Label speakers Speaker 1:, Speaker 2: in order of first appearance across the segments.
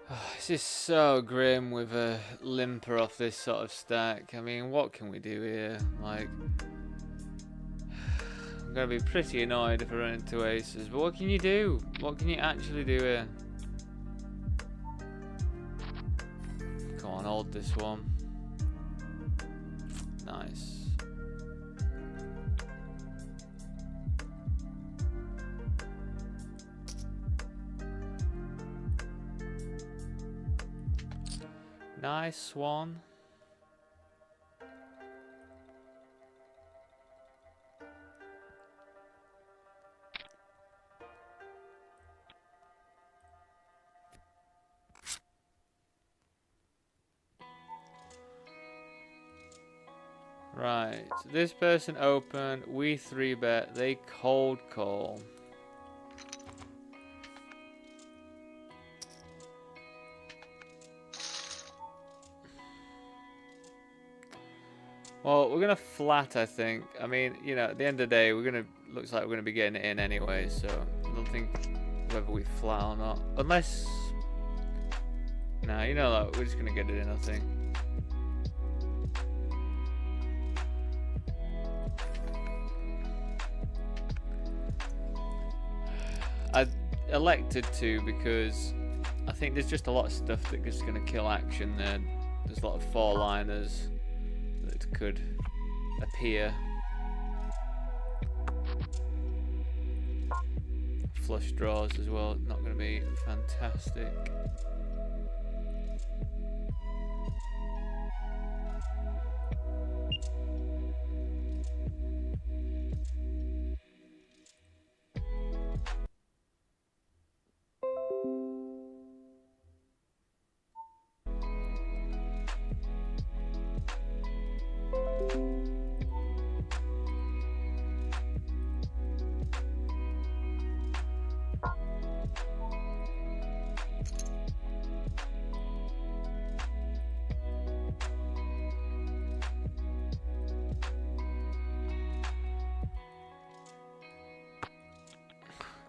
Speaker 1: This is so grim with a limper off this sort of stack. I mean, what can we do here? Like, I'm gonna be pretty annoyed if I run into aces, but what can you do? What can you actually do here? Come on, hold this one. Nice. Nice one. Right, so this person opened, we 3-bet, they cold call. Well, we're gonna flat, I think. I mean, you know, at the end of the day, looks like we're gonna be getting it in anyway, so I don't think whether we flat or not. Unless, nah, you know that, we're just gonna get it in, I think. I elected to because I think there's just a lot of stuff that's gonna kill action there. There's a lot of 4-liners that could appear. Flush draws as well, not going to be fantastic.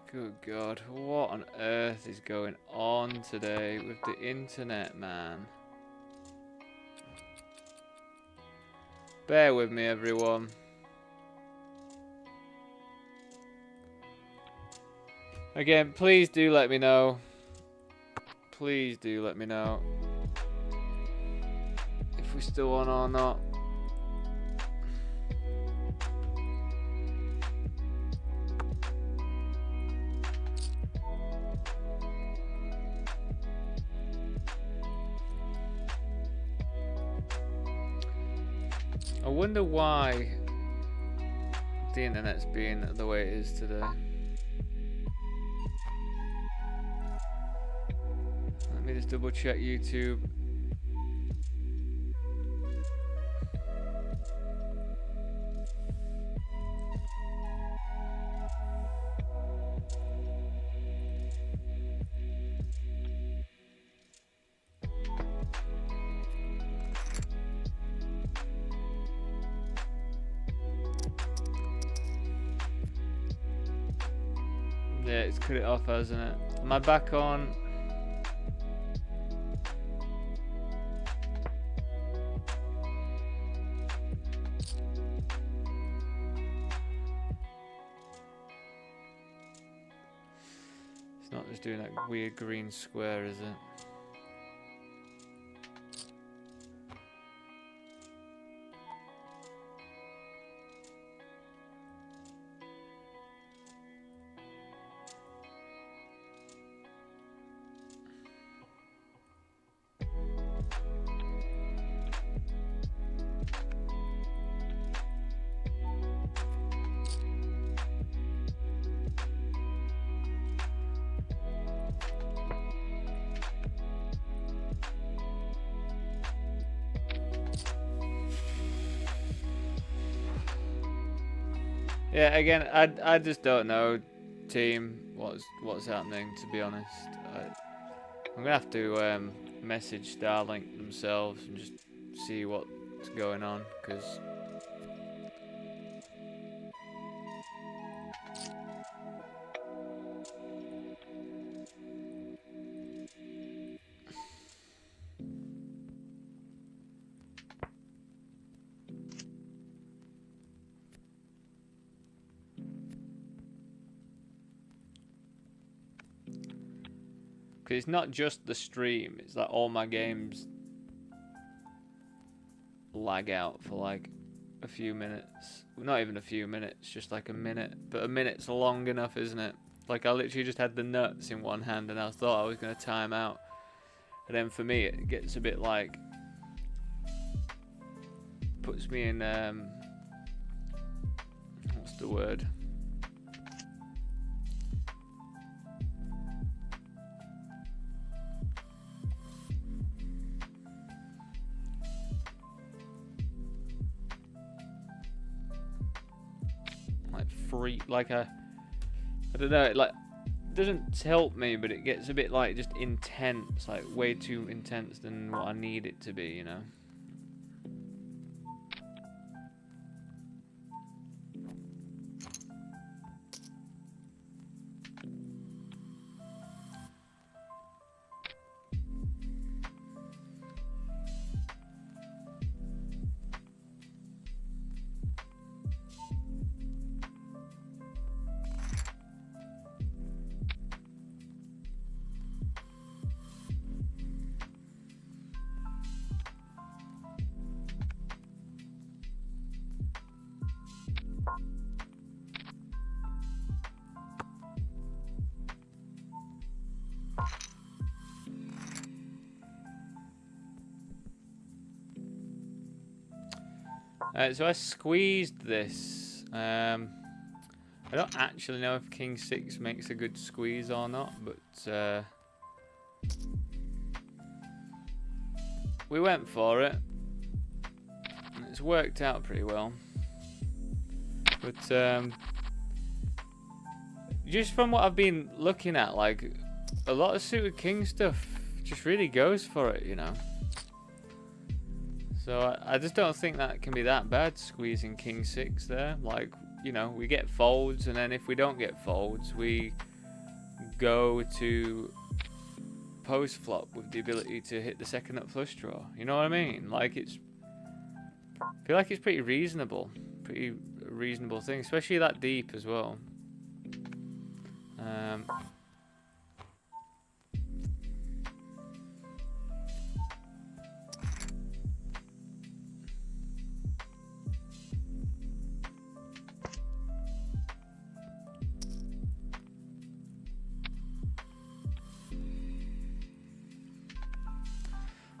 Speaker 1: Good God, what on earth is going on today with the internet, man? Bear with me, everyone. Again, please do let me know. Please do let me know if we're still on or not. I wonder why the internet's being the way it is today. Let me just double check YouTube. Yeah, it's cut it off, hasn't it? Am I back on? It's not just doing that weird green square, is it? Yeah, again, I just don't know, team, what's happening, to be honest. I'm gonna have to message Starlink themselves and just see what's going on, because Because it's not just the stream, it's like all my games lag out for like a few minutes. Not even a few minutes, just like a minute. But a minute's long enough, isn't it? Like I literally just had the nuts in one hand and I thought I was going to time out. And then for me it gets a bit like, puts me in, what's the word? Free, like I don't know, it like doesn't help me, but it gets a bit like just intense, like way too intense than what I need it to be, you know. So I squeezed this. I don't actually know if King 6 makes a good squeeze or not, but we went for it. It's worked out pretty well. But just from what I've been looking at, like a lot of suited King stuff just really goes for it, you know. So I just don't think that can be that bad, squeezing King 6 there. Like, you know, we get folds, and then if we don't get folds, we go to post flop with the ability to hit the second up flush draw. You know what I mean? Like, I feel like it's pretty reasonable thing, especially that deep as well.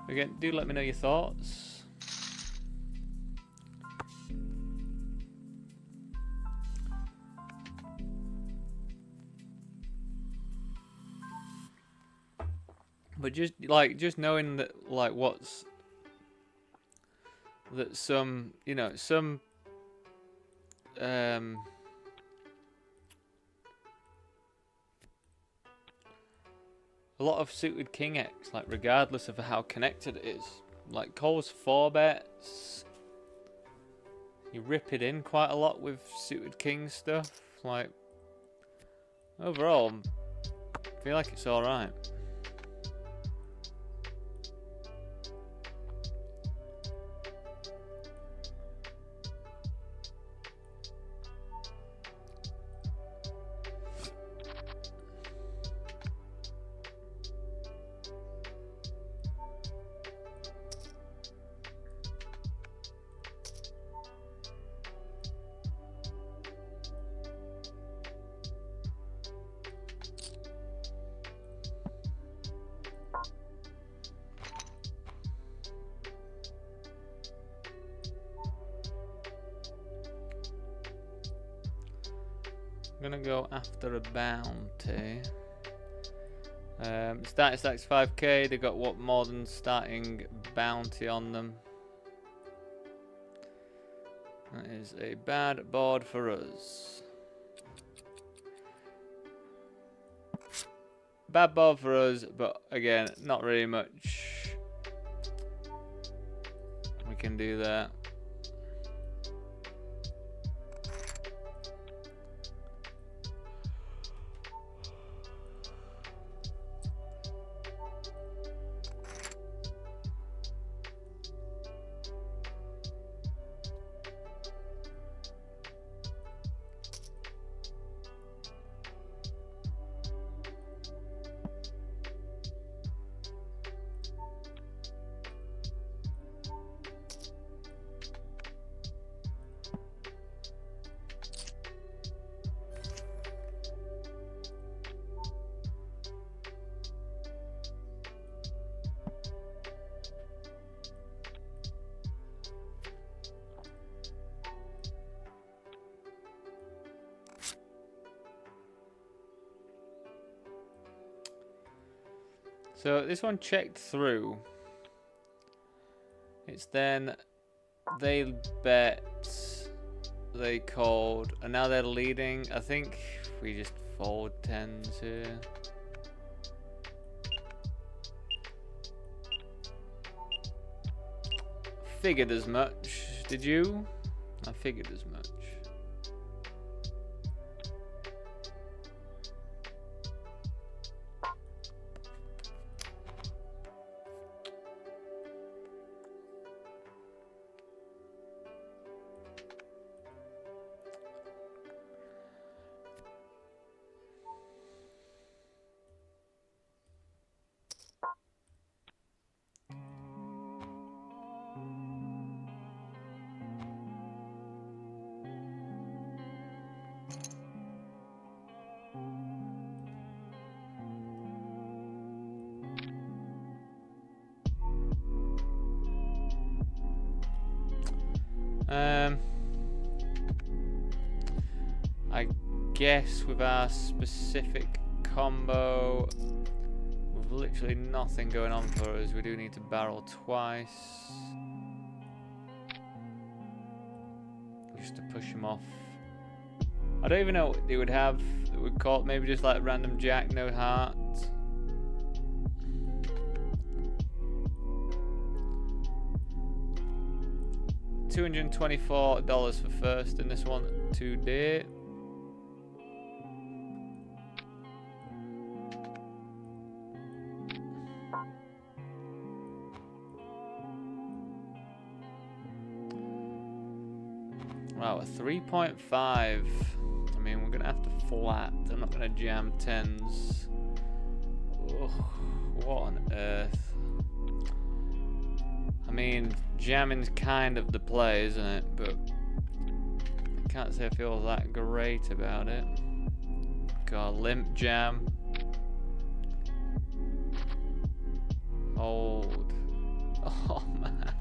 Speaker 1: Again, do let me know your thoughts. But just knowing that, like, some, you know, some a lot of suited King X, like regardless of how connected it is, like calls 4 bets. You rip it in quite a lot with suited King stuff. Like overall, I feel like it's all right. I'm gonna go after a bounty. Starting stacks 5k. They got what more than starting bounty on them. That is a bad board for us. Bad board for us, but again, not really much we can do there. So this one checked through. It's then they bet, they called, and now they're leading. I think we just fold tens here. Figured as much. Did you? I figured as much. I guess with our specific combo, with literally nothing going on for us, we do need to barrel twice. Just to push him off. I don't even know what they would have that would call it, maybe just like random jack, no heart. $224 for first in this one today. Wow, a 3.5. I mean, we're gonna have to flat. I'm not gonna jam tens. Ugh, what on earth? I mean, jamming's kind of the play, isn't it? But I can't say I feel that great about it. Got a limp jam. Hold. Oh man.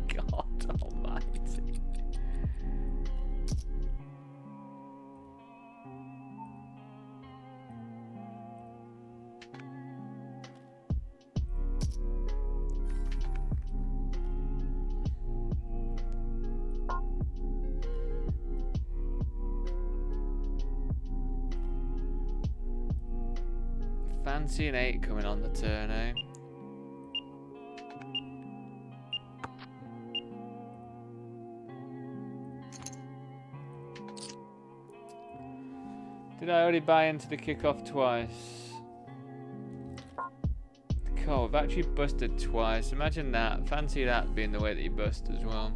Speaker 1: God almighty. Fancy an 8 coming on the turn, eh? Did I already buy into the kickoff twice? Cool, we've actually busted twice. Imagine that. Fancy that being the way that you bust as well.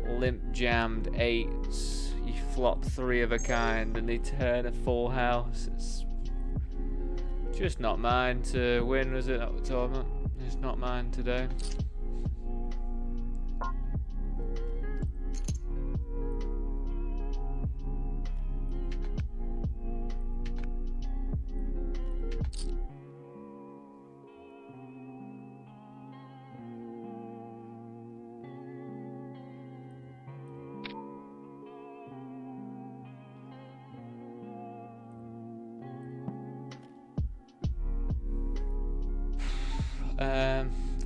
Speaker 1: Limp jammed 8s. You flop 3 of a kind and they turn a full house. It's just not mine to win, was it, at the tournament? It's not mine today.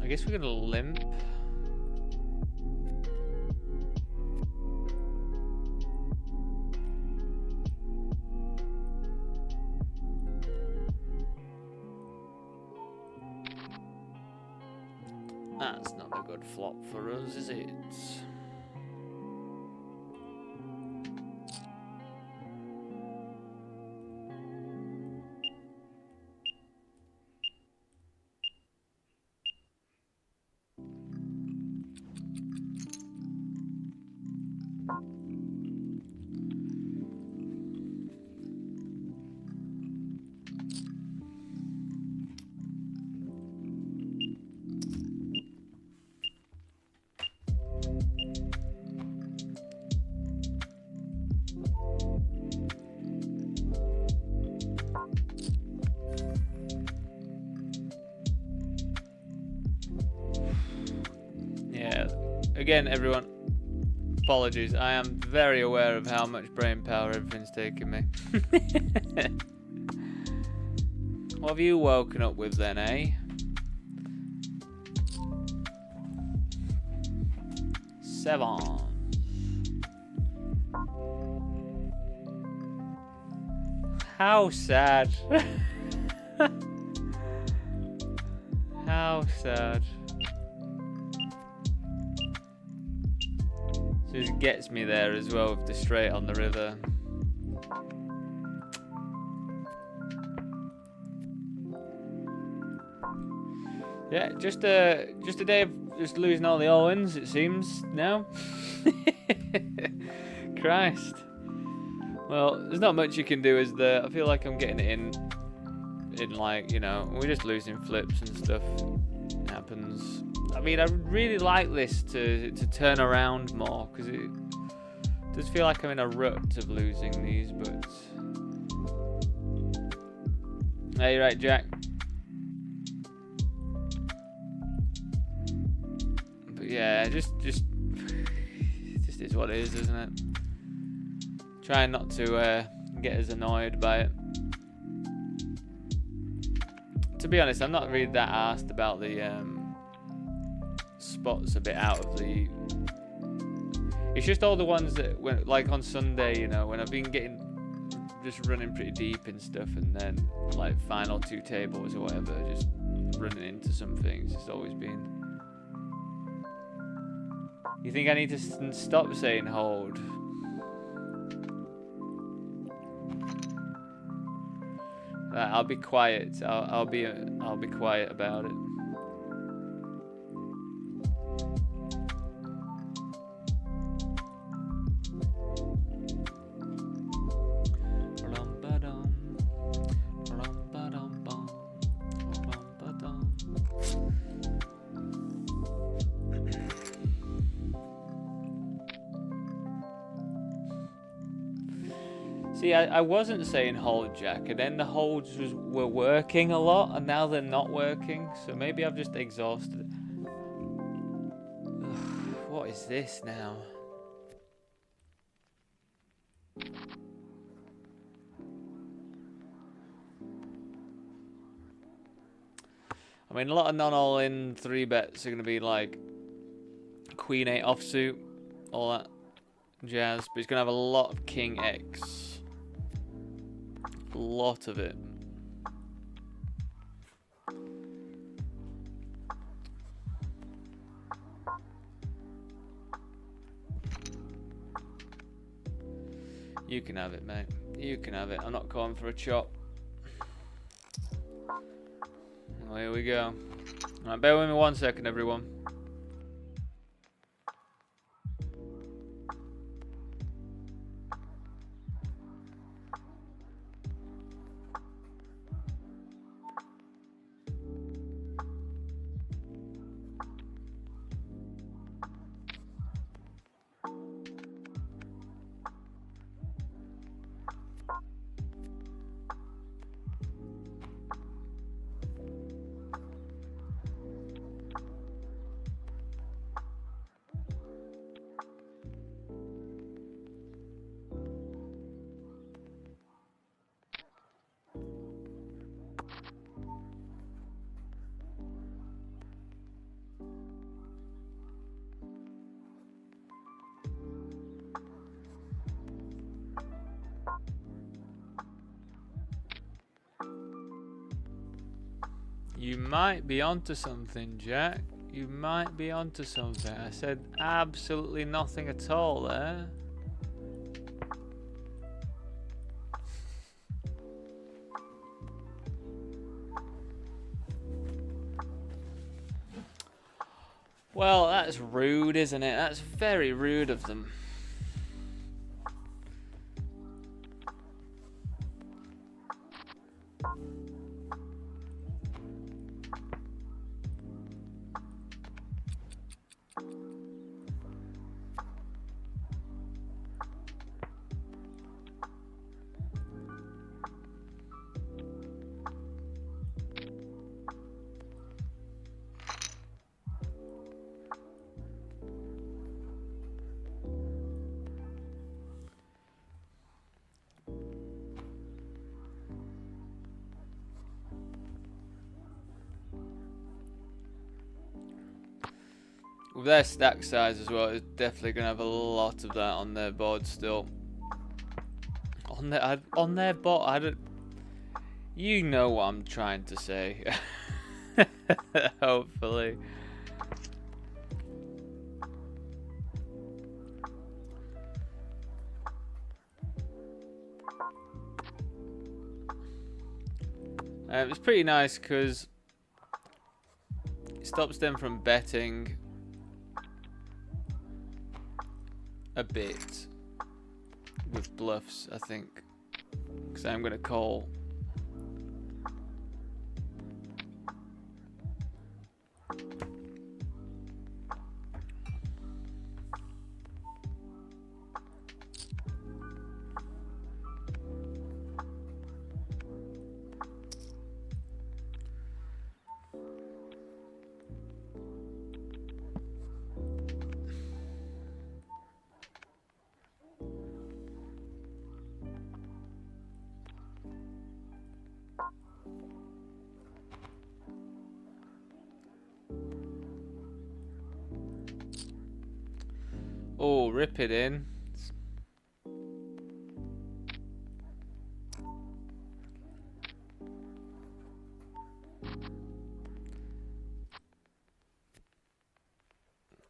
Speaker 1: I guess we're gonna limp. That's not a good flop for us, is it? Again, everyone, apologies. I am very aware of how much brain power everything's taking me. What have you woken up with then, eh? Seven. How sad. How sad. So it gets me there as well with the straight on the river. Yeah, just a day of just losing all the all-ins, it seems now. Christ. Well, there's not much you can do, is there? I feel like I'm getting it in like, you know, we're just losing flips and stuff. It happens. I mean, I really like this to turn around more, because it does feel like I'm in a rut of losing these, but... Hey, right, Jack. But yeah, just is what it is, isn't it? Trying not to get as annoyed by it. To be honest, I'm not really that arsed about the spots a bit out of the... It's just all the ones that, when, like on Sunday, you know, when I've been just running pretty deep and stuff, and then like final 2 tables or whatever, just running into some things. It's always been... You think I need to stop saying hold? I'll be quiet. I'll be quiet about it. See, I wasn't saying hold, Jack, and then the holds were working a lot, and now they're not working, so maybe I've just exhausted it. What is this now? I mean, a lot of non-all-in 3-bets are going to be like Queen 8 offsuit, all that jazz, but he's going to have a lot of King X. A lot of it. You can have it, mate. You can have it. I'm not calling for a chop. Well, here we go. Alright, bear with me 1 second, everyone. You might be onto something, Jack. You might be onto something. I said absolutely nothing at all there. Well, that's rude, isn't it? That's very rude of them. with their stack size as well, it's definitely gonna have a lot of that on their board still. On their bot, I don't. You know what I'm trying to say. Hopefully. It's pretty nice because it stops them from betting a bit with bluffs, I think, because I'm going to call. Oh, rip it in.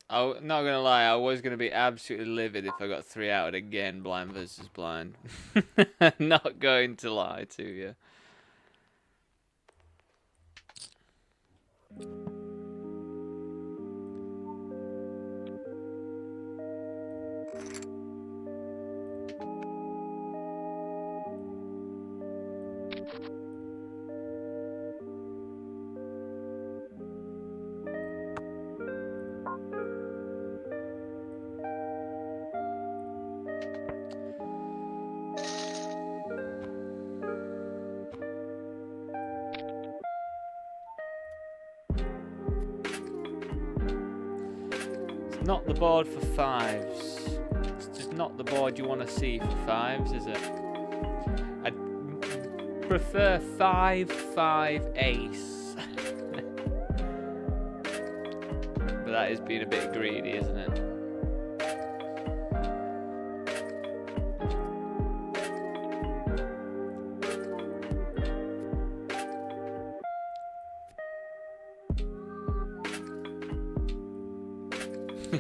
Speaker 1: I'm not gonna lie, I was gonna be absolutely livid if I got 3 out again, blind versus blind. Not going to lie to you. Not the board for fives. It's just not the board you want to see for fives, is it? I'd prefer 5-5 ace. But that is being a bit greedy, isn't it?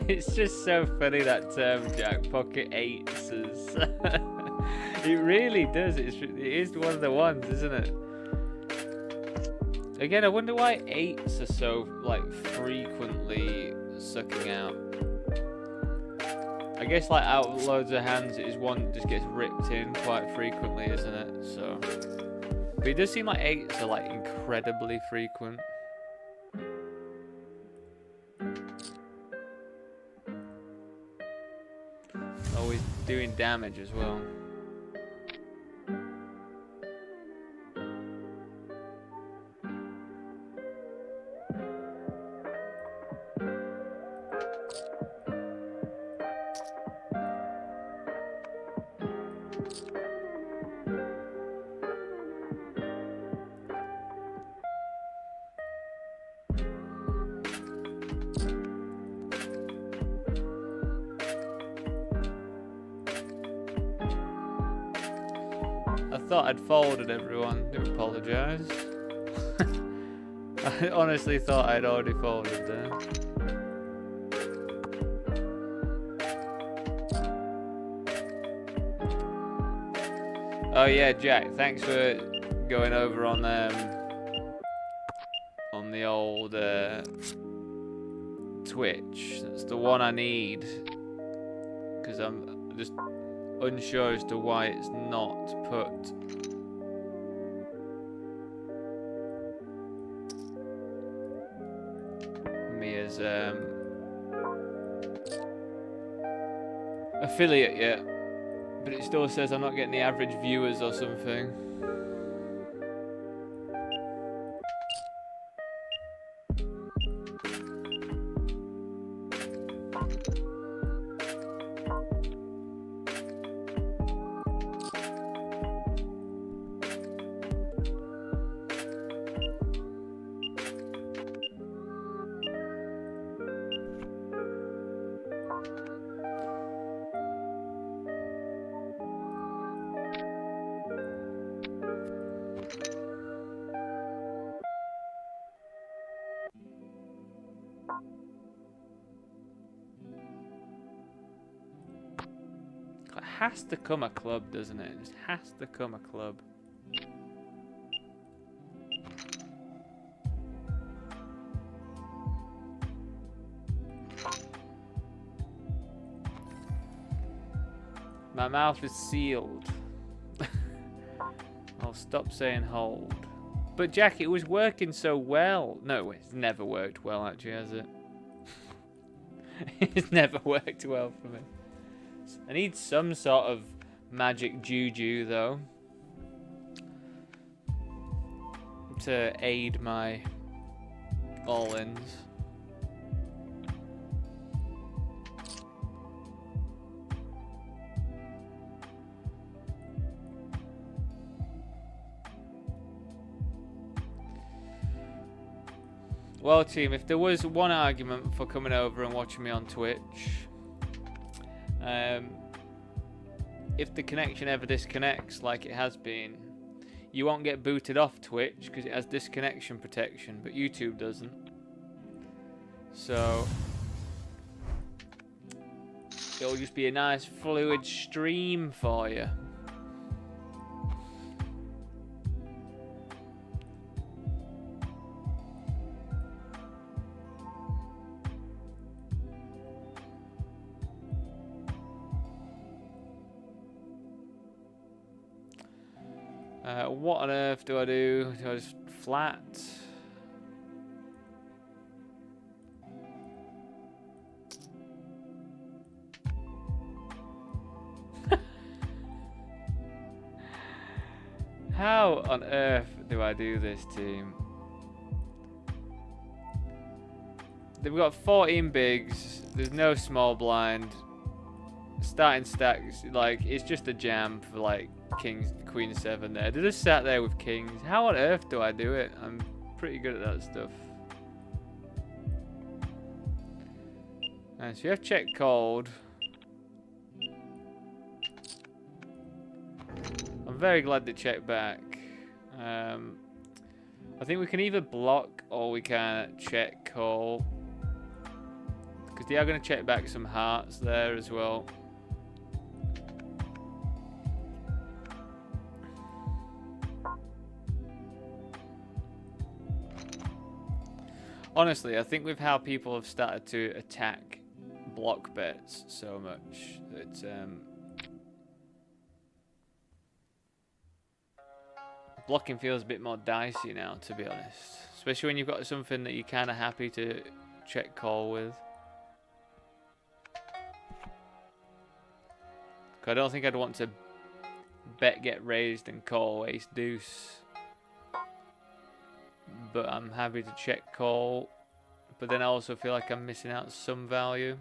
Speaker 1: It's just so funny that term, Jack. Pocket eights. It really does. It is one of the ones, isn't it? Again, I wonder why eights are so like frequently sucking out. I guess like out of loads of hands, it is one that just gets ripped in quite frequently, isn't it? So, but it does seem like eights are like incredibly frequent. Always doing damage as well. I thought I'd folded everyone. Do apologise. I honestly thought I'd already folded there. Oh yeah, Jack. Thanks for going over on the old Twitch. That's the one I need because I'm just unsure as to why it's not put me as affiliate yet, but it still says I'm not getting the average viewers or something. has to come a club, doesn't it? It just has to come a club. My mouth is sealed. I'll stop saying hold. But Jack, it was working so well. No, it's never worked well, actually, has it? It's never worked well for me. I need some sort of magic juju, though, to aid my all-ins. Well, team, if there was one argument for coming over and watching me on Twitch, if the connection ever disconnects like it has been, you won't get booted off Twitch because it has disconnection protection, but YouTube doesn't. So it'll just be a nice fluid stream for you. What on earth do I do? Do I just flat? How on earth do I do this, team? They've got 14 bigs. There's no small blind. Starting stacks, like, it's just a jam for, like, kings, queen 7 there. They just sat there with kings. How on earth do I do it? I'm pretty good at that stuff. So you have check called. I'm very glad they checked back. I think we can either block or we can check call, because they are going to check back some hearts there as well. Honestly, I think with how people have started to attack block bets so much that blocking feels a bit more dicey now, to be honest. Especially when you've got something that you're kind of happy to check call with. I don't think I'd want to bet get raised and call ace deuce. But I'm happy to check call. But then I also feel like I'm missing out some value.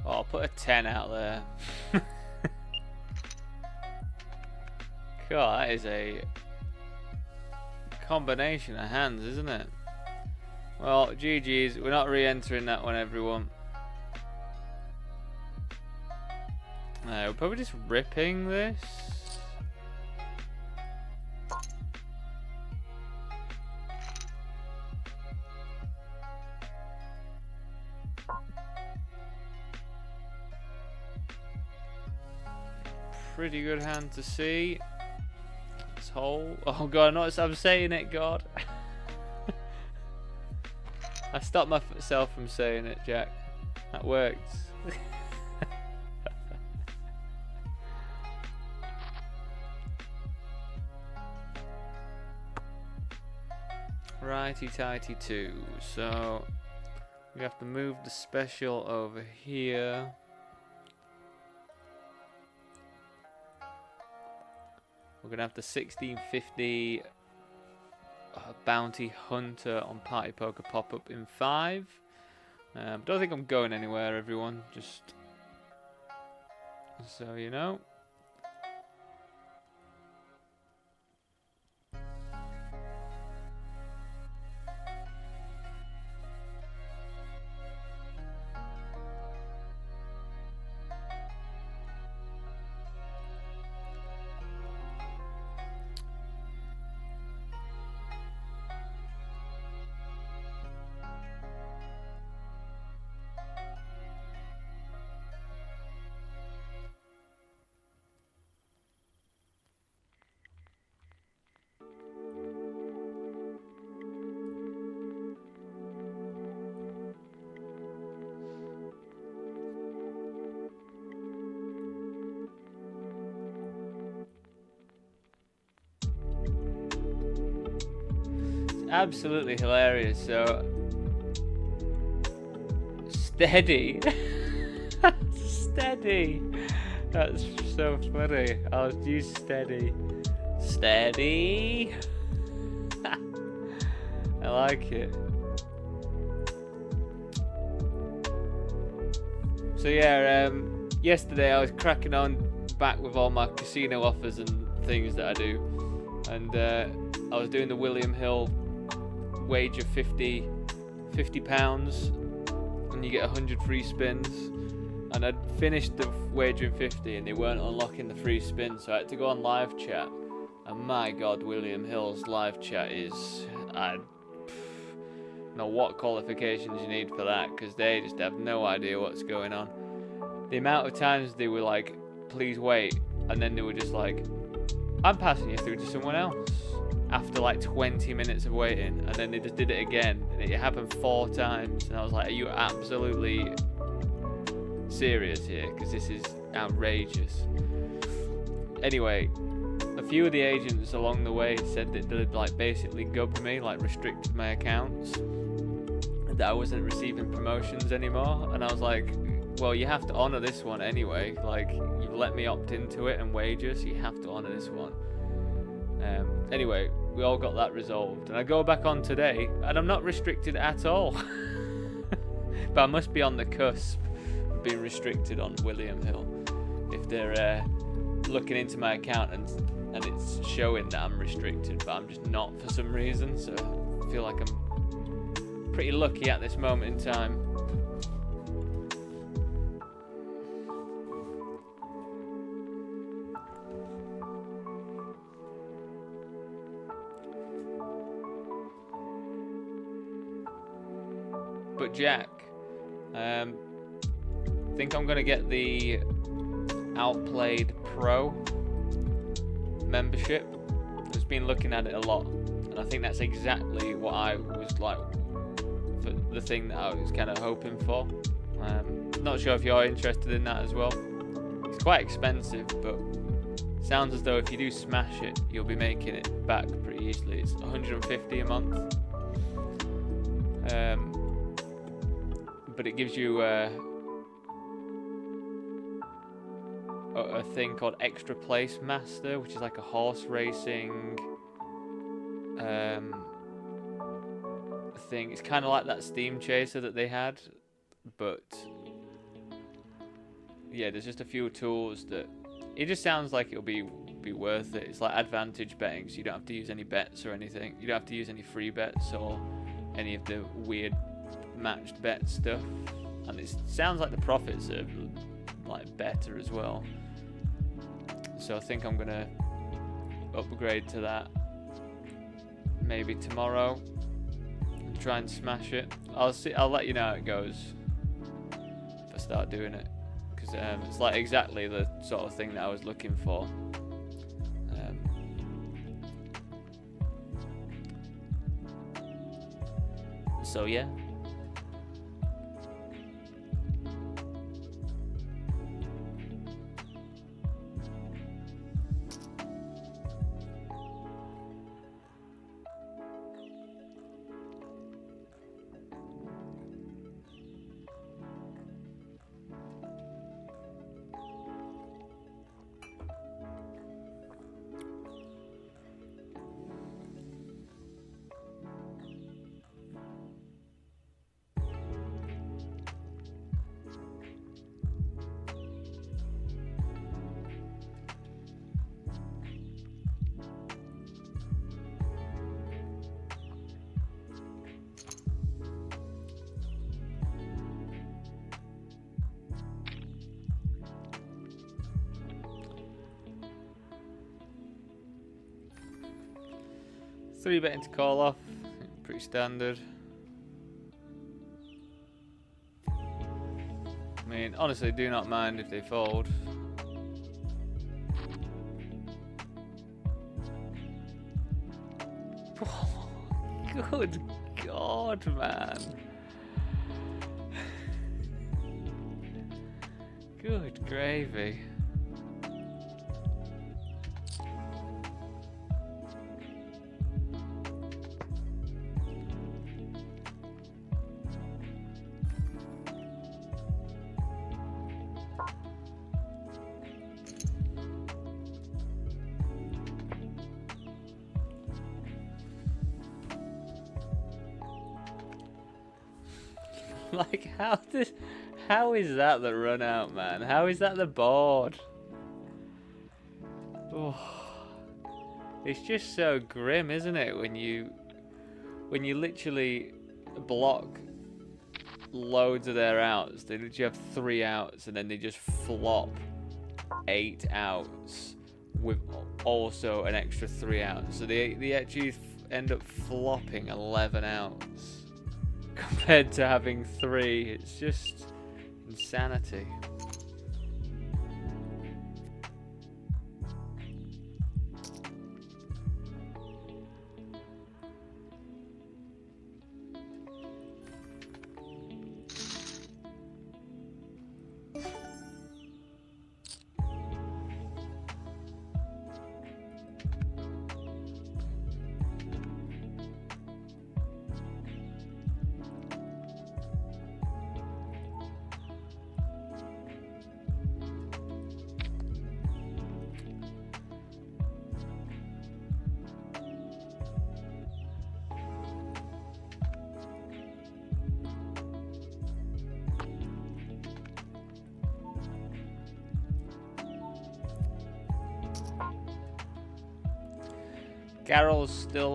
Speaker 1: Oh, I'll put a 10 out there. God, that is a combination of hands, isn't it? Well, GG's. We're not re-entering that one, everyone. We're probably just ripping this. Pretty good hand to see. This hole. Oh god, I'm saying it, God. I stopped myself from saying it, Jack. That worked. Righty-tighty two. So we have to move the special over here. We're gonna have the 1650 bounty hunter on party poker pop up in 5. Don't think I'm going anywhere, everyone. Just so you know. Absolutely hilarious. So steady. Steady. That's so funny. I'll use steady. Steady. I like it. So yeah, yesterday I was cracking on back with all my casino offers and things that I do, and I was doing the William Hill wager, £50 and you get 100 free spins, and I'd finished the wagering 50 and they weren't unlocking the free spins, so I had to go on live chat, and my god, William Hill's live chat is, I don't know what qualifications you need for that, because they just have no idea what's going on. The amount of times they were like, please wait, and then they were just like, I'm passing you through to someone else, after like 20 minutes of waiting, and then they just did it again, and it happened 4 times, and I was like, are you absolutely serious here? Because this is outrageous. Anyway, a few of the agents along the way said that they'd like basically gubbed me, like restricted my accounts, that I wasn't receiving promotions anymore, and I was like, well, you have to honour this one anyway, like, you've let me opt into it and wager, so you have to honour this one. Anyway, we all got that resolved, and I go back on today, and I'm not restricted at all. But I must be on the cusp of being restricted on William Hill if they're looking into my account and it's showing that I'm restricted, but I'm just not for some reason, so I feel like I'm pretty lucky at this moment in time. But Jack, think I'm gonna get the Outplayed Pro membership. I've just been looking at it a lot, and I think that's exactly what I was like, for the thing that I was kind of hoping for. Not sure if you're interested in that as well. It's quite expensive, but sounds as though if you do smash it, you'll be making it back pretty easily. It's 150 a month. But it gives you a thing called Extra Place Master, which is like a horse racing thing. It's kind of like that Steam Chaser that they had, but yeah, there's just a few tools that it just sounds like it'll be worth it. It's like advantage betting, so you don't have to use any bets or anything. You don't have to use any free bets or any of the weird matched bet stuff, and it sounds like the profits are like better as well, so I think I'm gonna upgrade to that maybe tomorrow and try and smash it. I'll let you know how it goes if I start doing it, because it's like exactly the sort of thing that I was looking for. So yeah. 3 betting to call off. Pretty standard. I mean, honestly, do not mind if they fold. Good God, man. Good gravy. Like, how is that the run out, man? How is that the board? Oh, it's just so grim, isn't it? When you literally block loads of their outs, they literally have 3 outs, and then they just flop 8 outs with also an extra 3 outs. So they actually end up flopping 11 outs. Compared to having 3, it's just insanity. Carol's still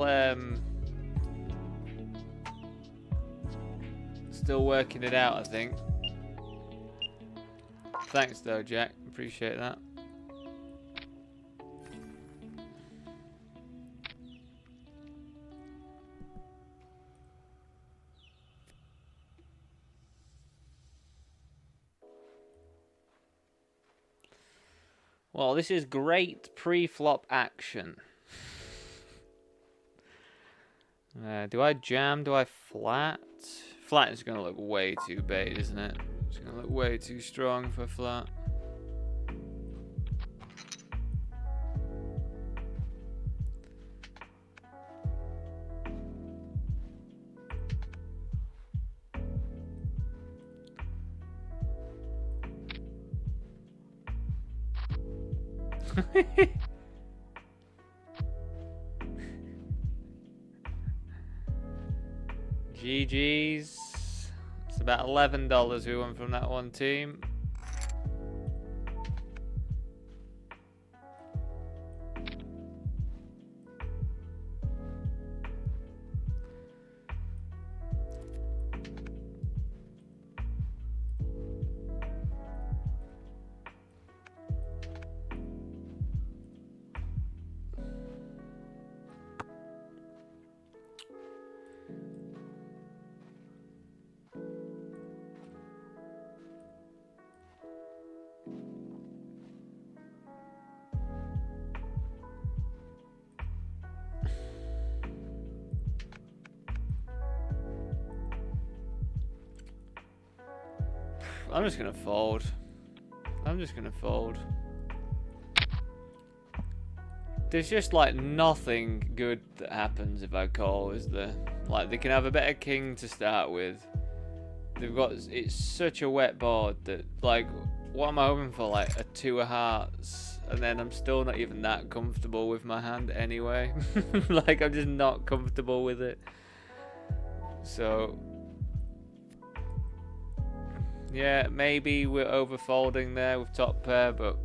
Speaker 1: working it out, I think. Thanks though, Jack. Appreciate that. Well, this is great pre-flop action. Do I jam? Do I flat? Flat is going to look way too bait, isn't it? It's going to look way too strong for flat. GG's. It's about $11 we won from that one team. I'm just gonna fold. I'm just gonna fold. There's just like nothing good that happens if I call, is there? Like, they can have a better king to start with. They've got, it's such a wet board that, like, what am I hoping for? Like a 2 of hearts, and then I'm still not even that comfortable with my hand anyway. Like, I'm just not comfortable with it. So yeah, maybe we're overfolding there with top pair, but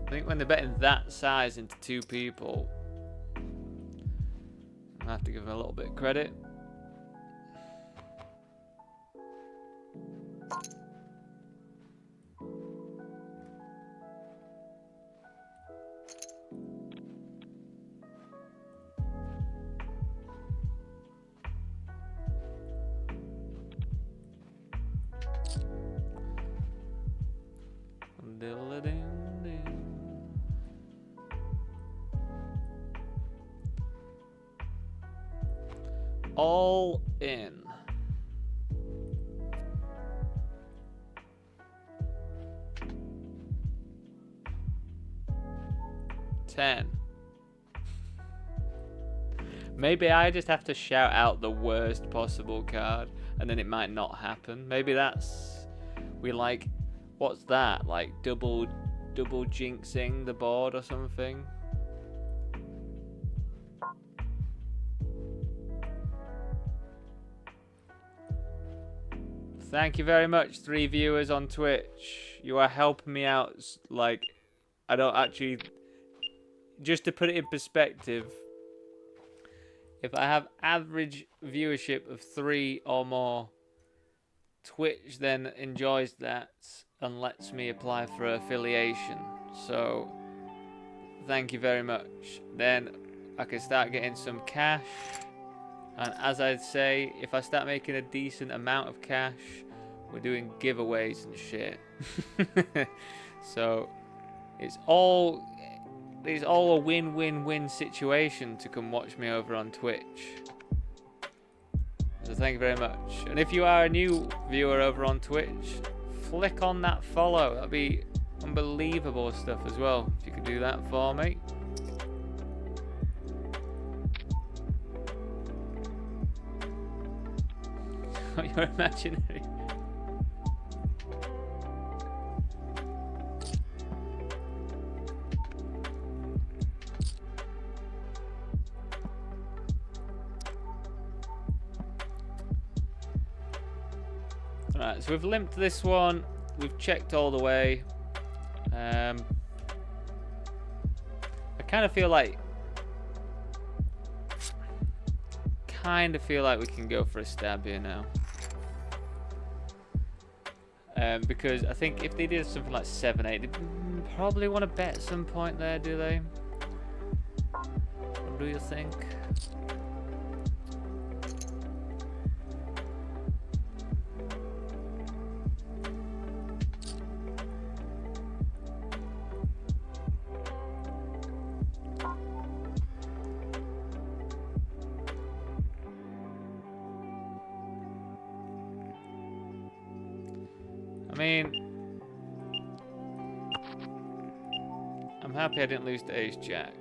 Speaker 1: I think when they're betting that size into 2 people, I have to give them a little bit of credit. All in. $10. Maybe I just have to shout out the worst possible card, and then it might not happen. Maybe that's... We like... What's that? Like double jinxing the board or something? Thank you very much, 3 viewers on Twitch. You are helping me out. Like, I don't actually... Just to put it in perspective, if I have average viewership of 3 or more, Twitch then enjoys that and lets me apply for affiliation. So, thank you very much. Then I can start getting some cash. And as I'd say, if I start making a decent amount of cash, we're doing giveaways and shit. So, it's all a win-win-win situation to come watch me over on Twitch. So thank you very much. And if you are a new viewer over on Twitch, flick on that follow. That'd be unbelievable stuff as well, if you could do that for me. You're imaginary. Alright, so we've limped this one. We've checked all the way. I kind of feel like we can go for a stab here now. Because I think if they did something like 7-8, they probably want to bet at some point there, do they? What do you think? I mean, I'm happy I didn't lose to Ace Jack.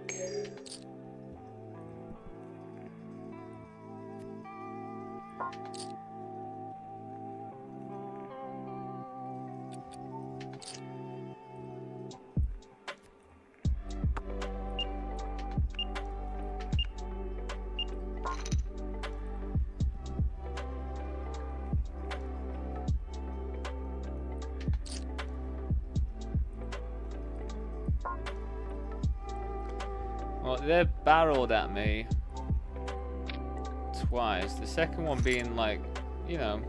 Speaker 1: Well, they've barreled at me twice. The second one being like, you know,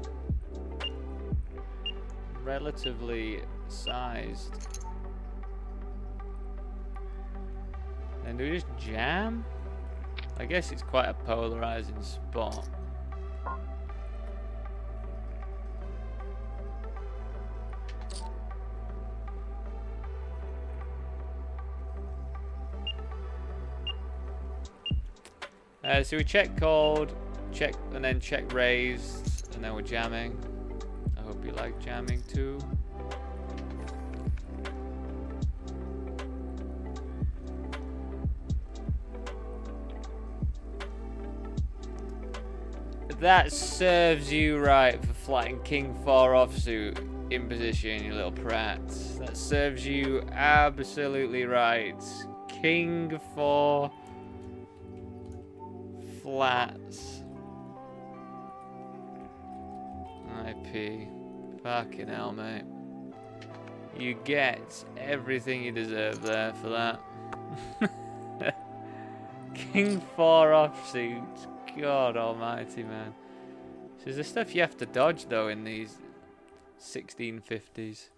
Speaker 1: relatively sized. And do we just jam? I guess it's quite a polarizing spot. So we check called, check, and then check raised, and then we're jamming. I hope you like jamming too. That serves you right for flatting King 4 offsuit in position, you little prat. That serves you absolutely right. King 4 flats. IP. Fucking hell, mate. You get everything you deserve there for that. King 4 offsuit. God almighty, man. So there's the stuff you have to dodge, though, in these 1650s.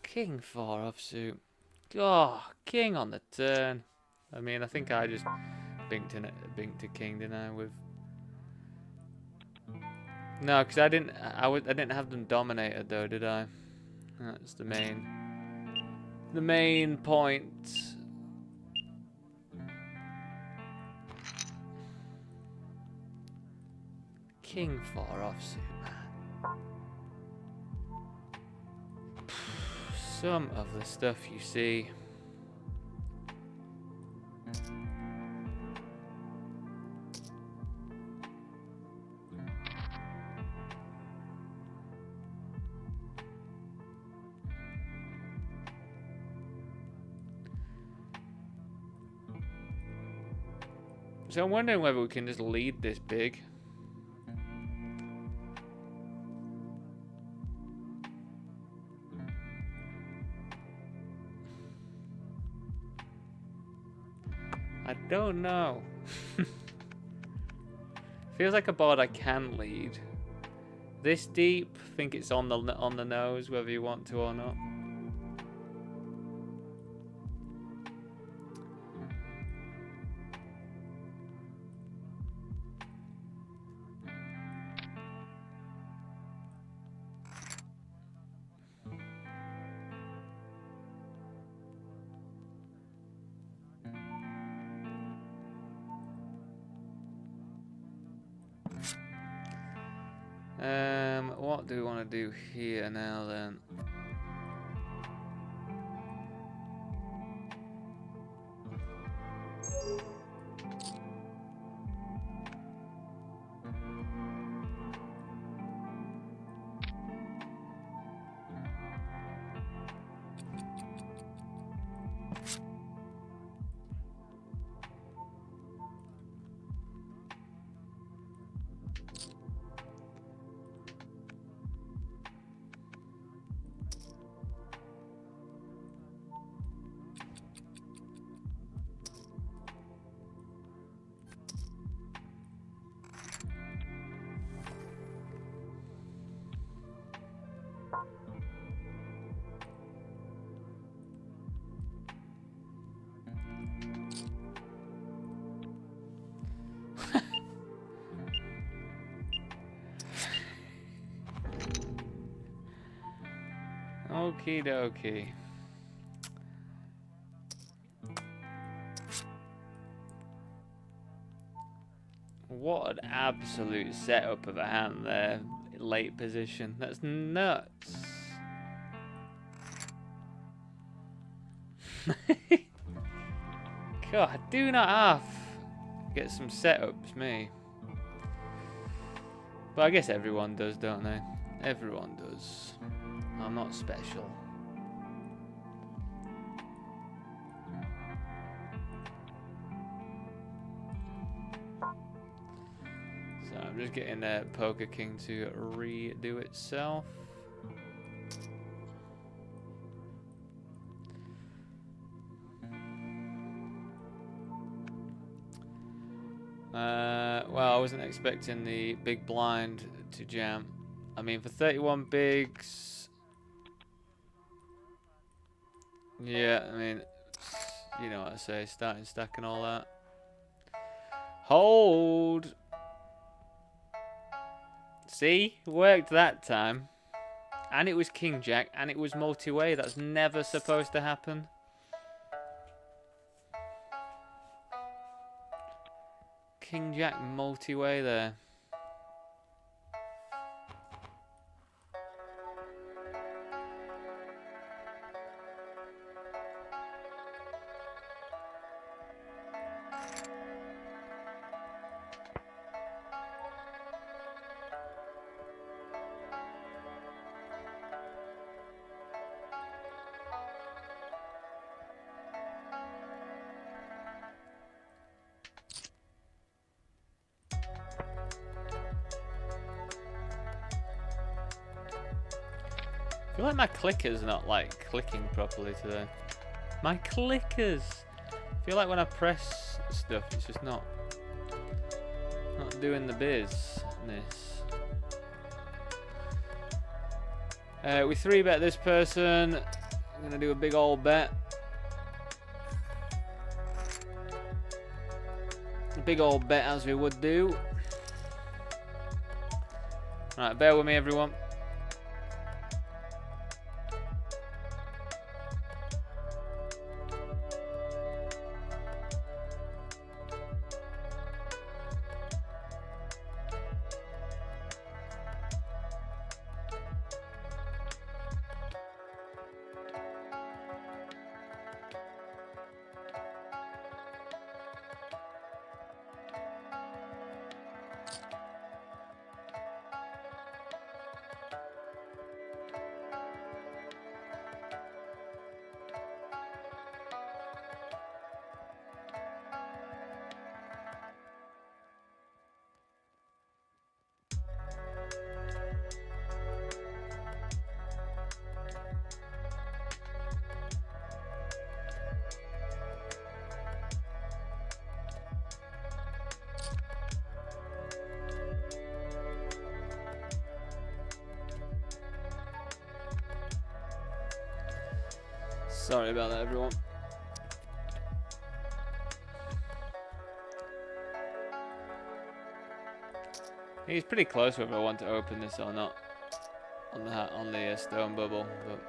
Speaker 1: King 4 offsuit. Oh, king on the turn. I mean, I think I just binked a king, didn't I? With no, because I didn't have them dominated though, did I? That's the main point. king far off suit, man. Some of the stuff you see. So I'm wondering whether we can just lead this big. I don't know. Feels like a board I can lead. This deep, I think it's on the nose, whether you want to or not. What do we want to do here now then? Okie dokie. What an absolute setup of a hand there. Late position. That's nuts. God, do not half get some setups, me. But I guess everyone does, don't they? Everyone does. I'm not special. So I'm just getting Poker King to redo itself. Well, I wasn't expecting the big blind to jam. I mean, for 31 bigs, yeah, I mean, you know what I say, starting stack and all that. Hold. See, worked that time. And it was King Jack, and it was multi-way. That's never supposed to happen. King Jack multi-way there. I feel like my clicker's not like clicking properly today. My clickers! I feel like when I press stuff, it's just not doing the business. We 3-bet this person. I'm gonna do a big old bet. A big old bet as we would do. Right, bear with me everyone. Sorry about that, everyone. He's pretty close whether I want to open this or not on the stone bubble, but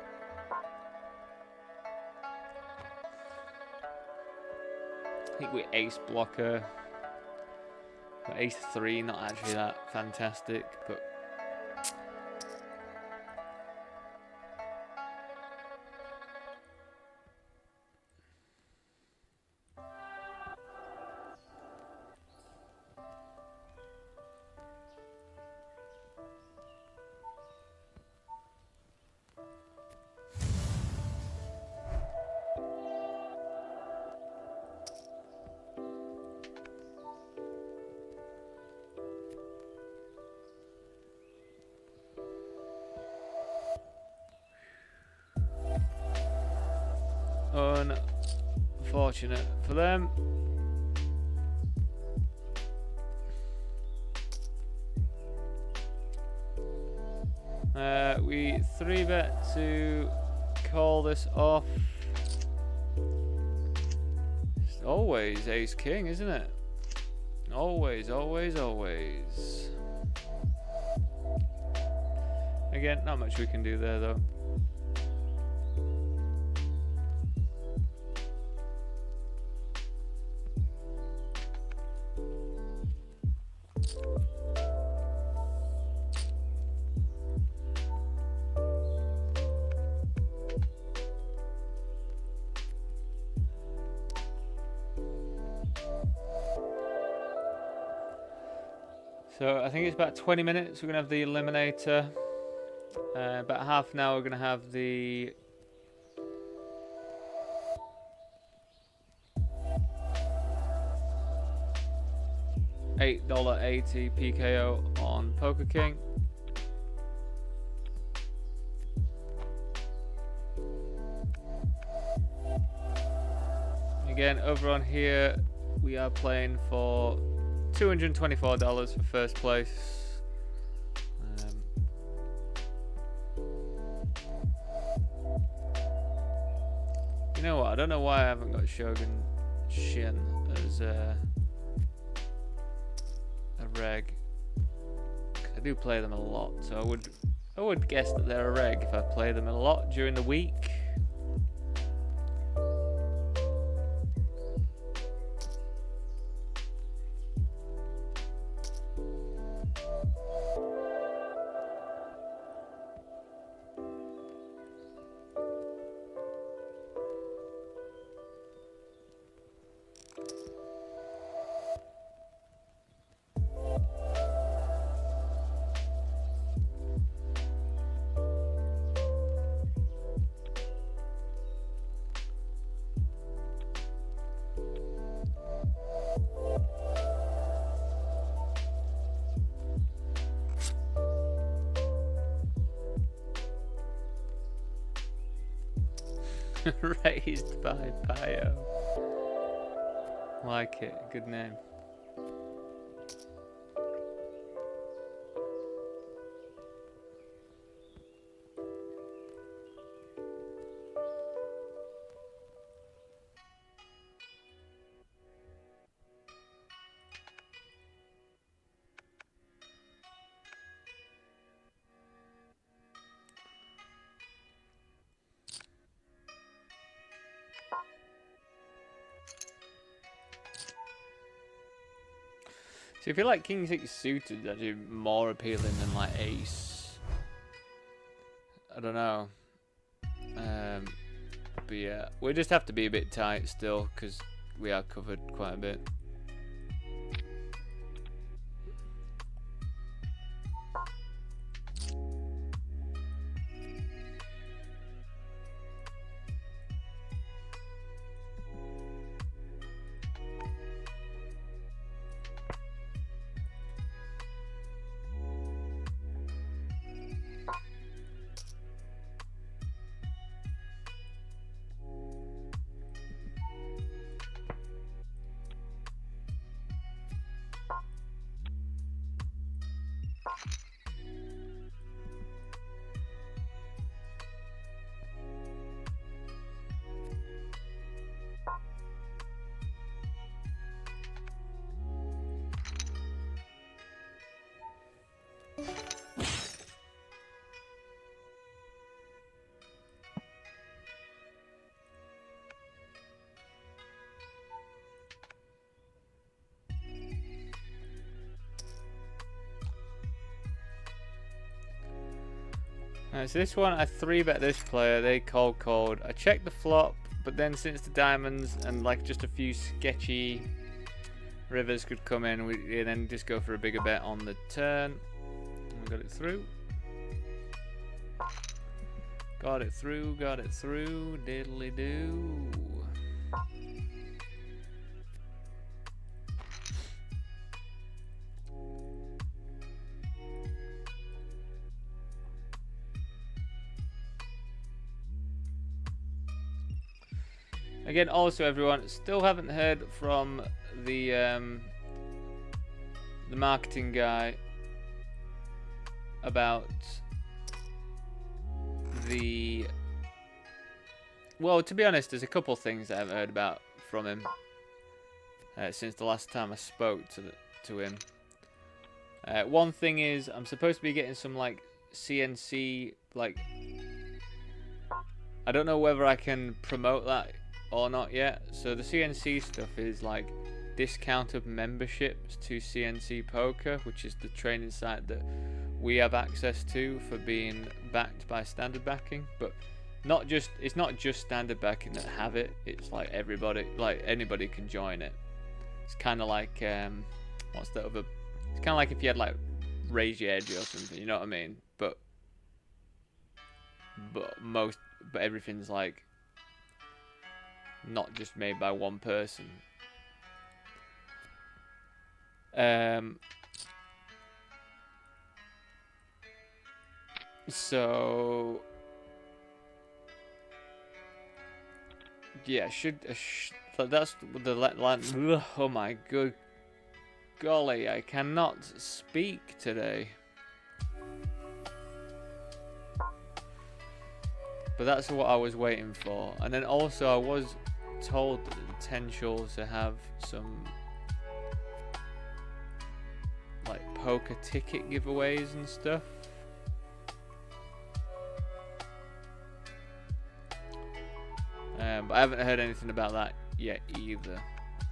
Speaker 1: I think we ace blocker. Ace 3, not actually that fantastic, but unfortunate for them. We 3-bet to call this off. It's always ace king, isn't it? Always, always, always. Again, not much we can do there though. So I think it's about 20 minutes. We're gonna have the eliminator. About half an hour. We're gonna have the $8.80 PKO on Poker King. Again, over on here, we are playing for $224 for first place. You know what? I don't know why I haven't got Shogun Shin as a reg. I do play them a lot, so I would guess that they're a reg if I play them a lot during the week. Raised by Bio. Like it, good name. So I feel like King 6 suited is actually more appealing than like Ace. I don't know. But yeah, we just have to be a bit tight still because we are covered quite a bit. So this one, I 3-bet this player. They called. I checked the flop, but then since the diamonds and like just a few sketchy rivers could come in, we then just go for a bigger bet on the turn. And we got it through. Got it through. Diddly do. Again, also everyone, still haven't heard from the marketing guy about the. Well, to be honest, there's a couple things I haven't heard about from him since the last time I spoke to him. One thing is, I'm supposed to be getting some like CNC, like I don't know whether I can promote that or not yet. So the CNC stuff is like discounted memberships to CNC Poker, which is the training site that we have access to for being backed by standard backing. But it's not just standard backing that have it. It's like everybody, like anybody can join it. It's kind of like what's the other? It's kind of like if you had like Raise Your Edge or something. You know what I mean? But everything's like not just made by one person. So yeah, that's the oh my good golly, I cannot speak today. But that's what I was waiting for. And then also I was told the potential to have some like poker ticket giveaways and stuff. But I haven't heard anything about that yet either.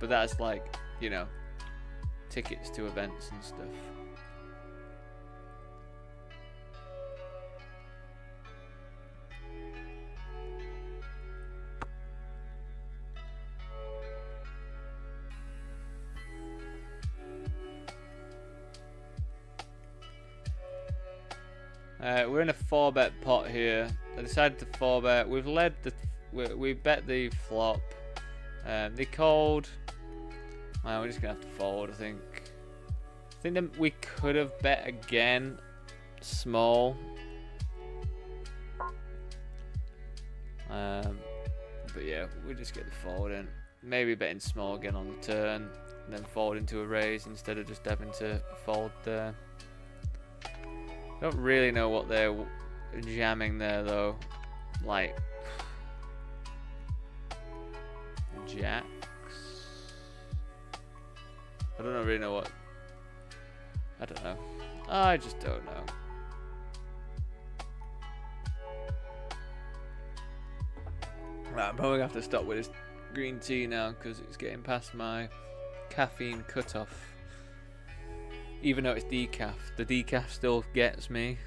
Speaker 1: But that's like, you know, tickets to events and stuff. We're in a 4-bet pot here. I decided to 4-bet. We bet the flop. They called. Well, we're just gonna have to fold, I think. I think that we could have bet again, small. But yeah, we'll just get the fold in. Maybe betting small again on the turn, and then fold into a raise instead of just having to fold there. Don't really know what they're jamming there though. Like jacks. I don't really know what. I don't know. I just don't know. Right, I'm probably gonna have to stop with this green tea now because it's getting past my caffeine cutoff. Even though it's decaf, the decaf still gets me.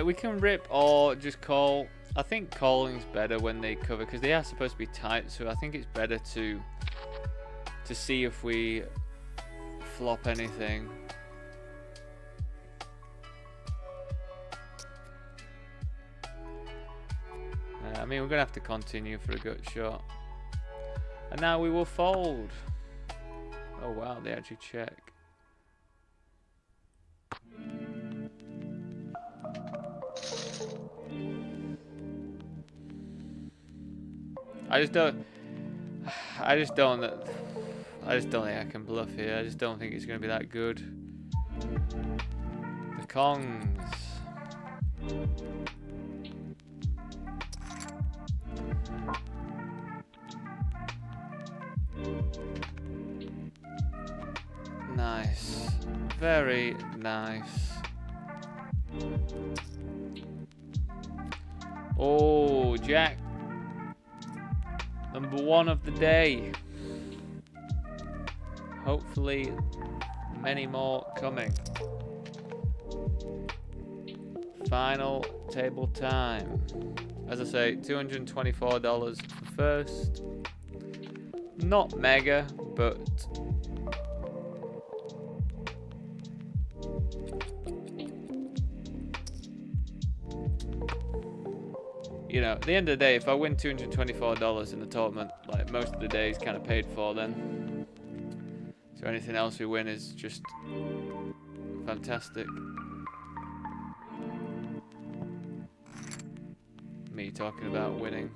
Speaker 1: We can rip or just call. I think calling's better when they cover because they are supposed to be tight. So I think it's better to see if we flop anything. I mean, we're gonna have to continue for a gut shot. And now we will fold. Oh wow, they actually check. I just don't think I can bluff here. I just don't think it's going to be that good. The Kongs. Nice. Very nice. Oh, Jack. Number 1 of the day. Hopefully, many more coming. Final table time. As I say, $224 for first. Not mega, but you know, at the end of the day, if I win $224 in the tournament, like most of the day is kind of paid for then. So anything else we win is just fantastic. Me talking about winning.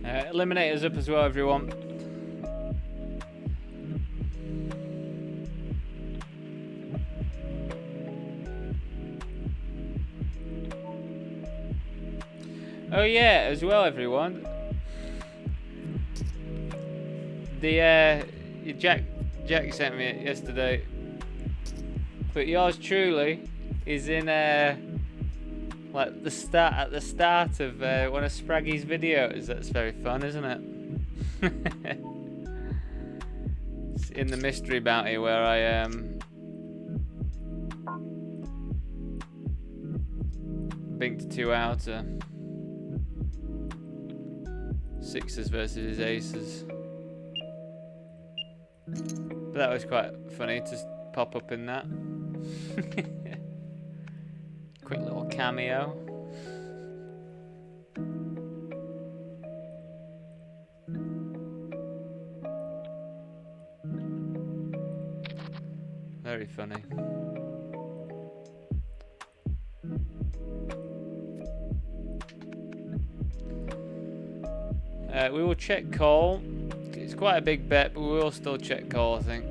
Speaker 1: Eliminators up as well, everyone. Oh yeah, as well, everyone. The Jack sent me it yesterday, but yours truly is in like at the start of one of Spraggy's videos. That's very fun, isn't it? It's in the mystery bounty where I binked 2 outer. Sixes versus his aces. But that was quite funny to pop up in that. Quick little cameo. Very funny. We will check call. It's quite a big bet, but we will still check call, I think.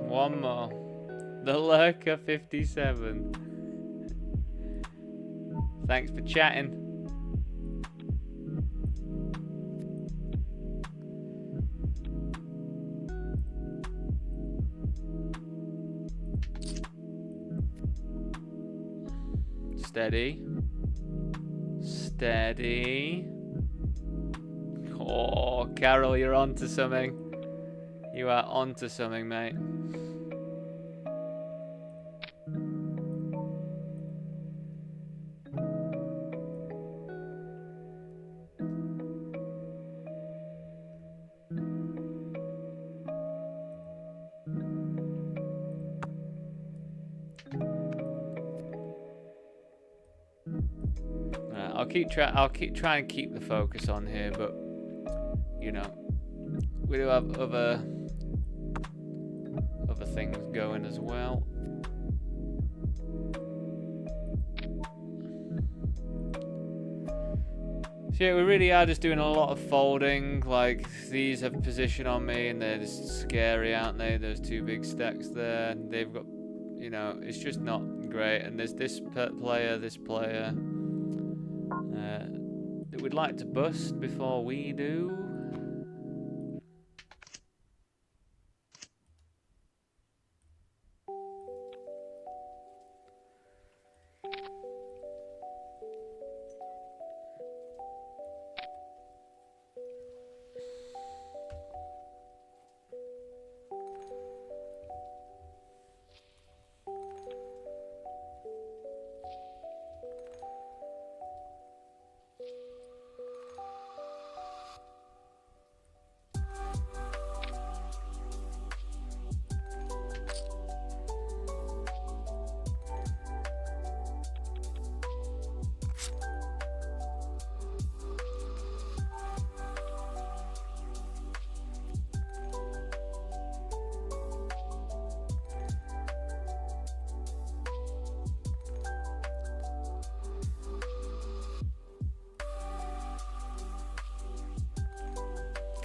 Speaker 1: One more. The Lurker 57. Thanks for chatting. Steady. Steady. Oh, Carol, you're onto something. You are onto something, mate. I'll keep trying to keep the focus on here, but you know, we do have other things going as well. So yeah, we really are just doing a lot of folding. Like, these have position on me and they're just scary, aren't they? Those two big stacks there. They've got, you know, it's just not great. And there's this player that we'd like to bust before we do.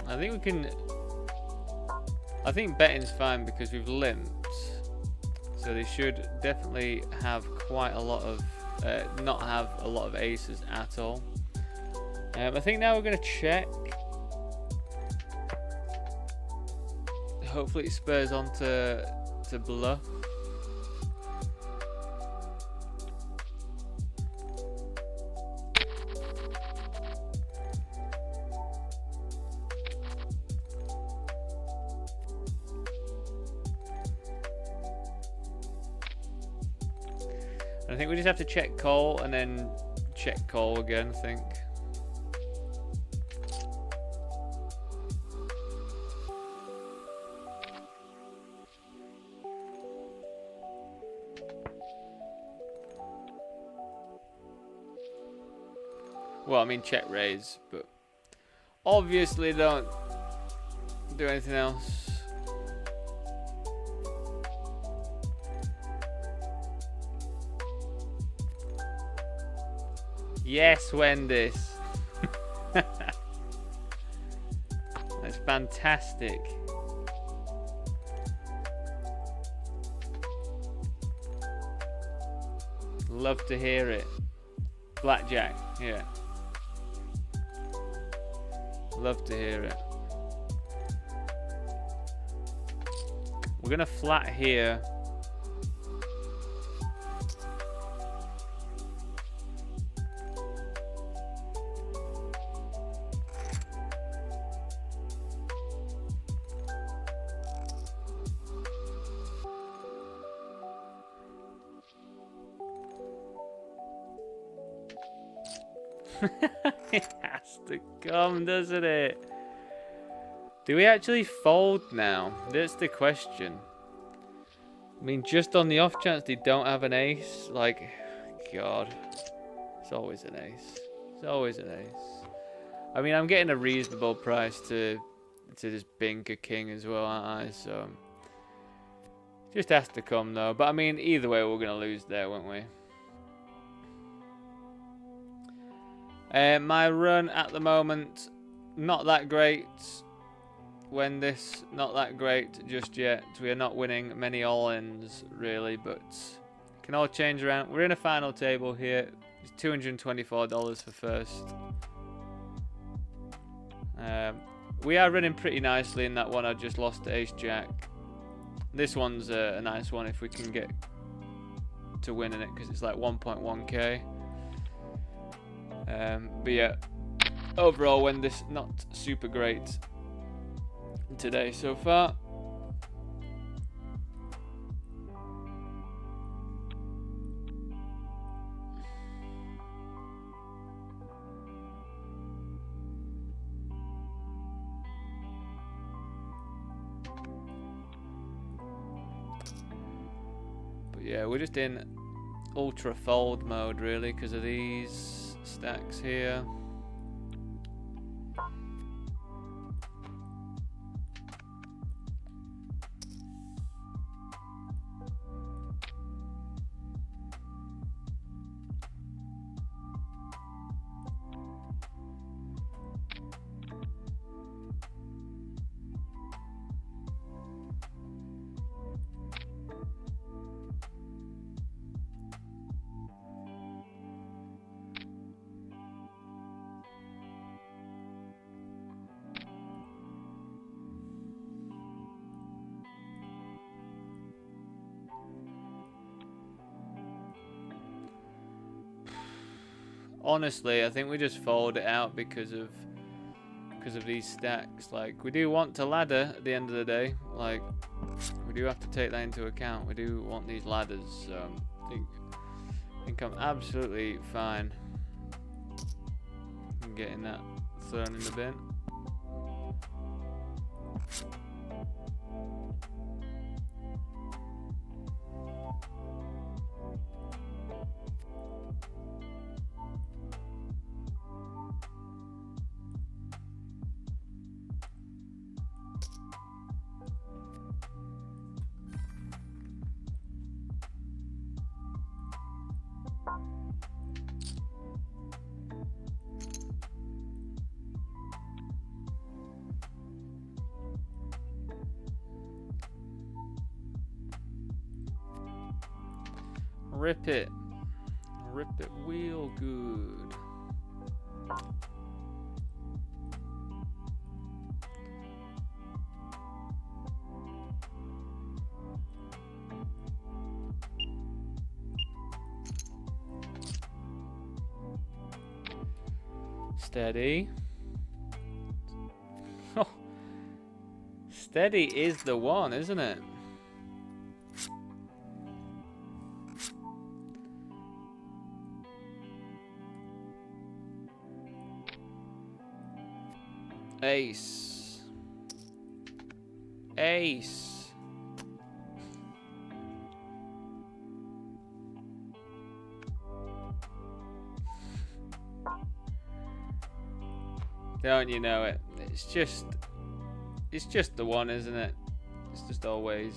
Speaker 1: I think we can. I think betting's fine because we've limped, so they should definitely have quite a lot of, not have a lot of aces at all. I think now we're going to check. Hopefully it spurs on to bluff. I think we just have to check call and then check call again, I think. Well, I mean check raise, but obviously don't do anything else. Yes, Wendis. That's fantastic. Love to hear it. Blackjack, yeah. Love to hear it. We're gonna flat here. It has to come, doesn't it? Do we actually fold now? That's the question. I mean, just on the off chance they don't have an ace, like, God, it's always an ace. It's always an ace. I mean, I'm getting a reasonable price to just bink a king as well, aren't I? So, just has to come though. But I mean, either way, we're gonna lose there, won't we? My run at the moment, not that great. When this, not that great just yet. We are not winning many all-ins really, but it can all change around. We're in a final table here. It's $224 for first. We are running pretty nicely in that one. I just lost to Ace Jack. This one's a nice one if we can get to win in it, because it's like 1.1k. But yeah, overall, when this not super great today so far. But yeah, we're just in ultra fold mode really because of these stacks here. Honestly, I think we just fold it out because of these stacks. Like, we do want to ladder at the end of the day. Like, we do have to take that into account. We do want these ladders. So I think I'm absolutely fine getting that thrown in the bin. Rip it real good. Steady. Oh, steady is the one, isn't it? Ace. Ace. Don't you know it? It's just the one, isn't it? It's just always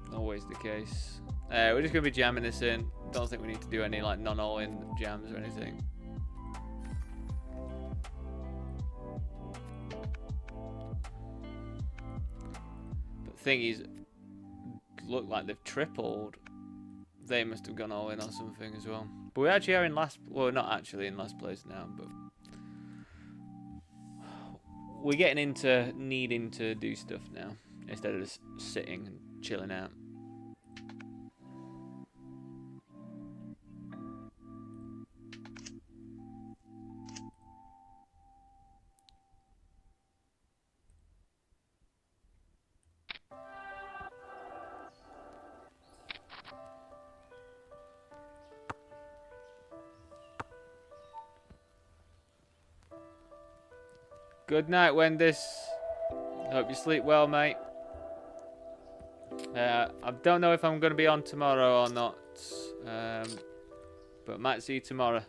Speaker 1: the case. We're just gonna be jamming this in. Don't think we need to do any like non-all-in jams or anything. Thingies look like they've tripled. They must have gone all in or something as well. But we actually are in last. Well, not actually in last place now, but we're getting into needing to do stuff now instead of just sitting and chilling out. Good night, Wendis. Hope you sleep well, mate. I don't know if I'm going to be on tomorrow or not, but might see you tomorrow.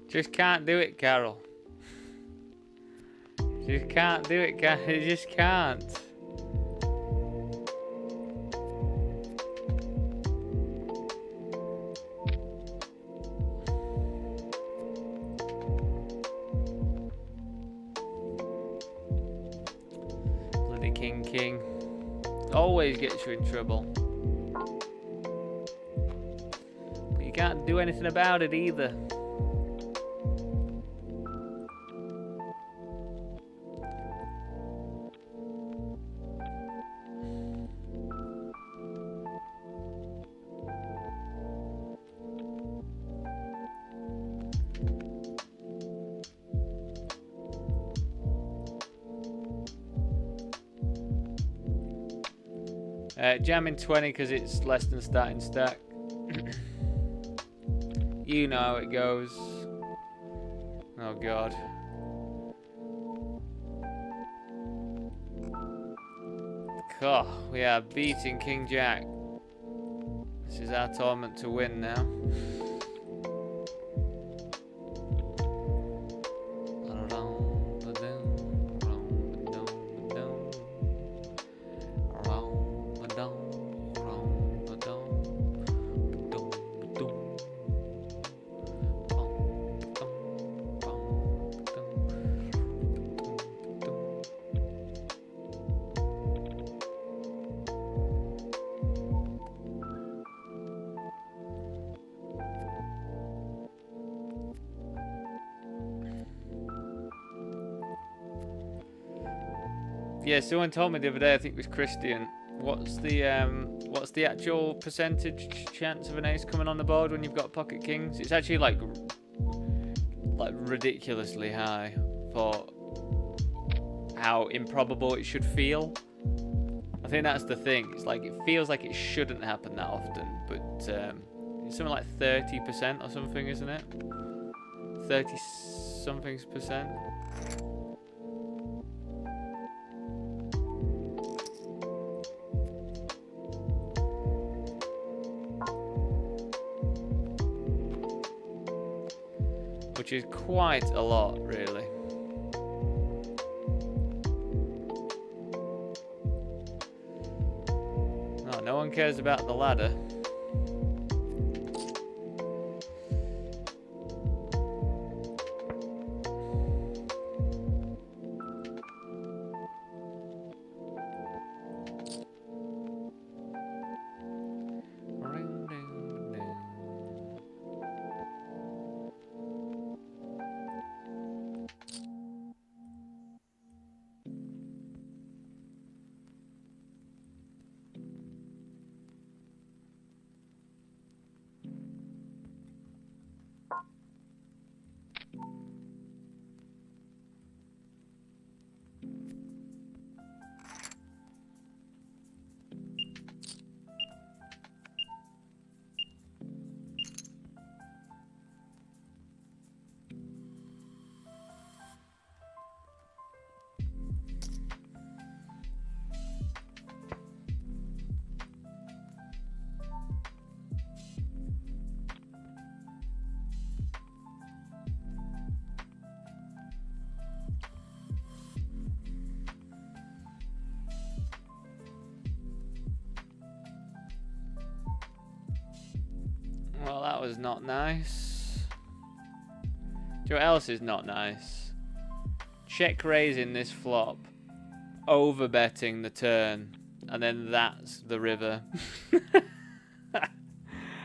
Speaker 1: Just can't do it, Carol. Just can't do it, Carol. You just can't. Bloody King. Always gets you in trouble. But you can't do anything about it either. Jamming 20 because it's less than starting stack. You know how it goes. Oh god. Oh, we are beating King Jack. This is our tournament to win now. Yeah, someone told me the other day, I think it was Christian, what's the actual percentage chance of an ace coming on the board when you've got pocket kings? It's actually like ridiculously high for how improbable it should feel. I think that's the thing. It's like it feels like it shouldn't happen that often, but it's something like 30% or something, isn't it? 30-something%. Which is quite a lot, really. Oh, no one cares about the ladder. Well, that was not nice. Do you know what else is not nice? Check raising this flop, over betting the turn, and then that's the river.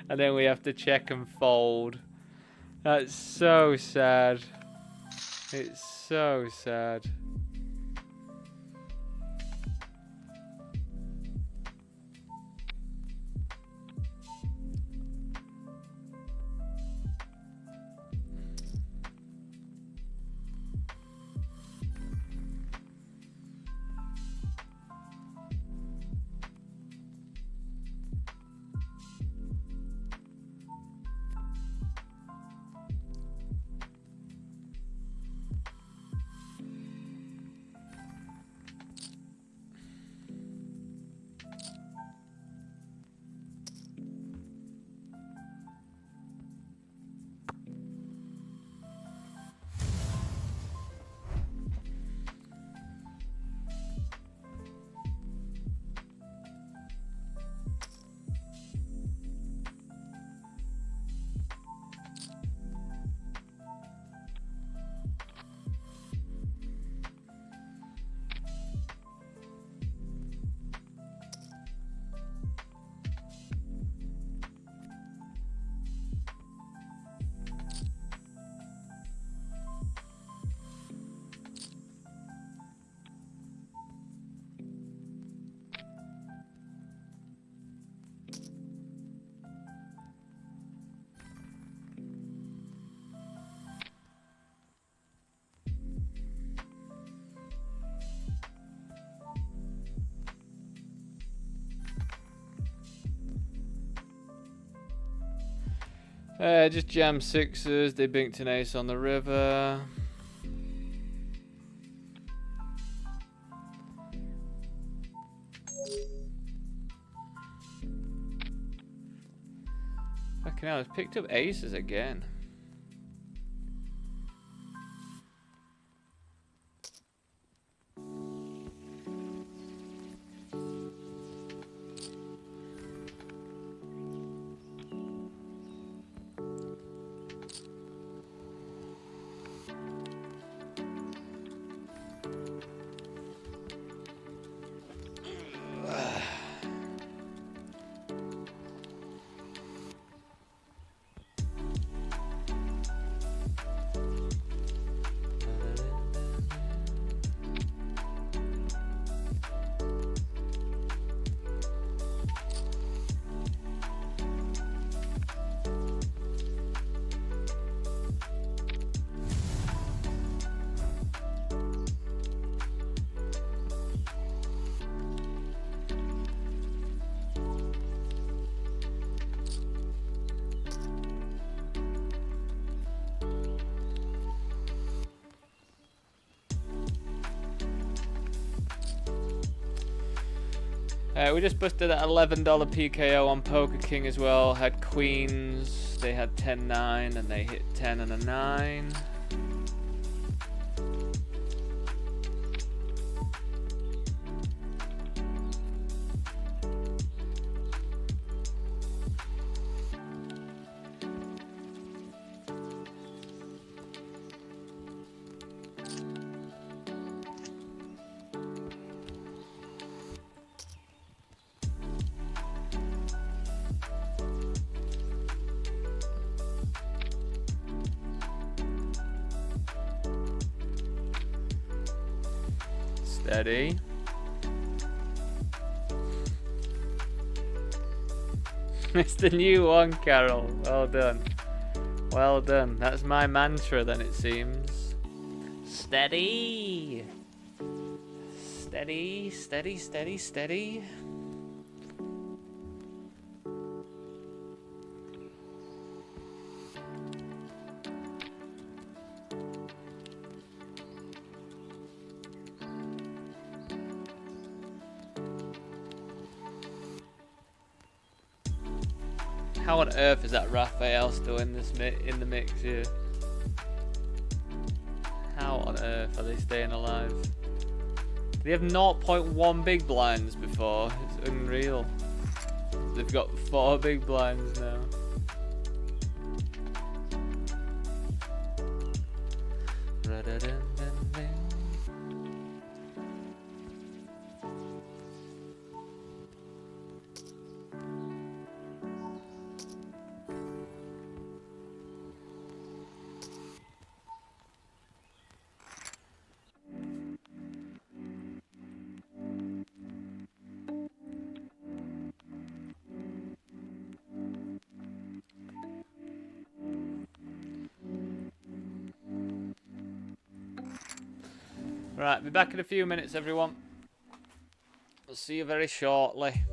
Speaker 1: And then we have to check and fold. That's so sad. It's so sad. Just jam sixes. They binked an ace on the river. Fucking hell, it's picked up aces again. We just busted that $11 PKO on Poker King as well. Had queens, they had 10-9 and they hit 10 and a 9. Steady. It's the new one, Carol. Well done. Well done. That's my mantra then, it seems. Steady. Steady, steady, steady, steady. How on earth is that Raphael still in this in the mix here? How on earth are they staying alive? They have 0.1 big blinds before. It's unreal. They've got 4 big blinds now. Right, be back in a few minutes, everyone. I'll see you very shortly.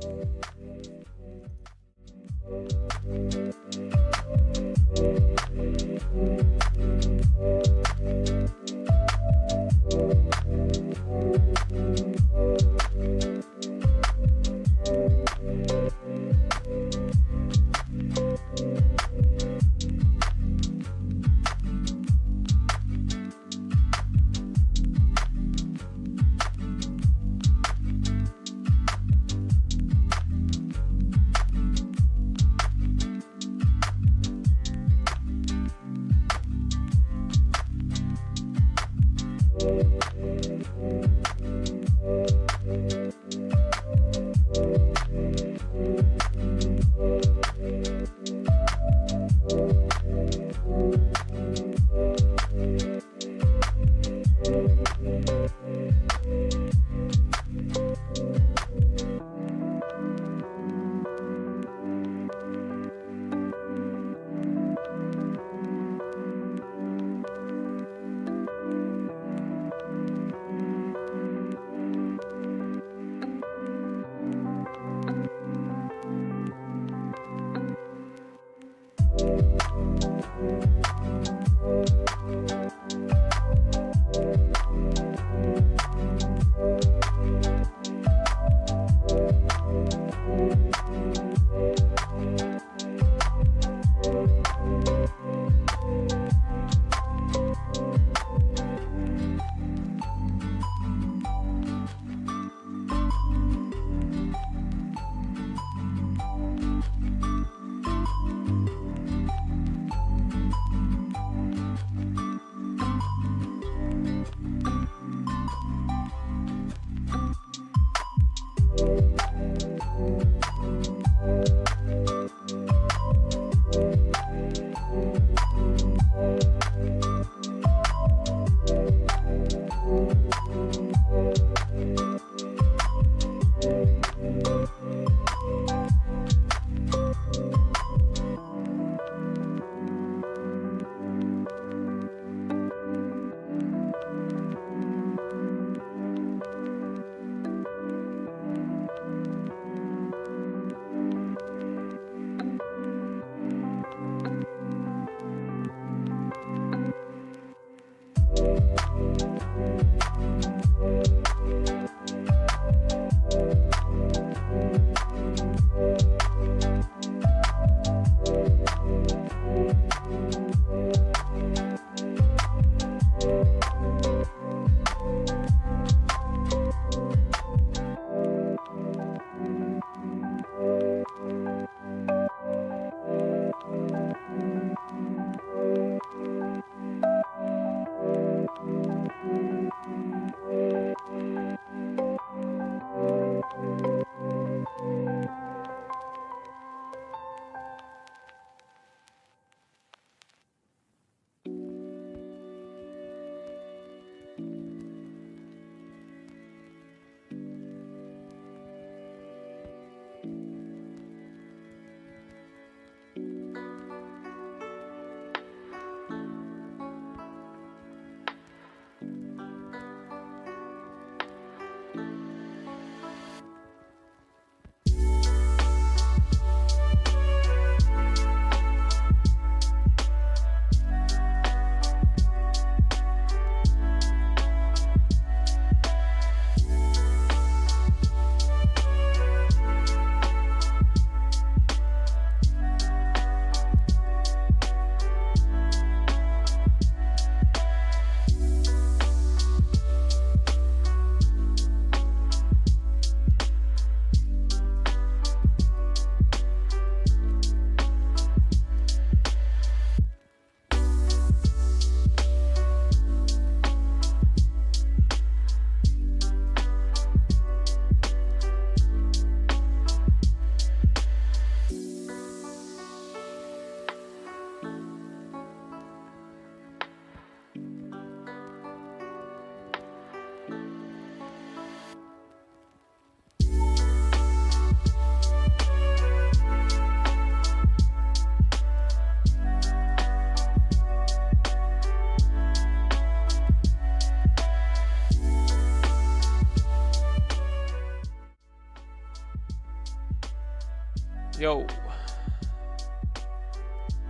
Speaker 1: Yo.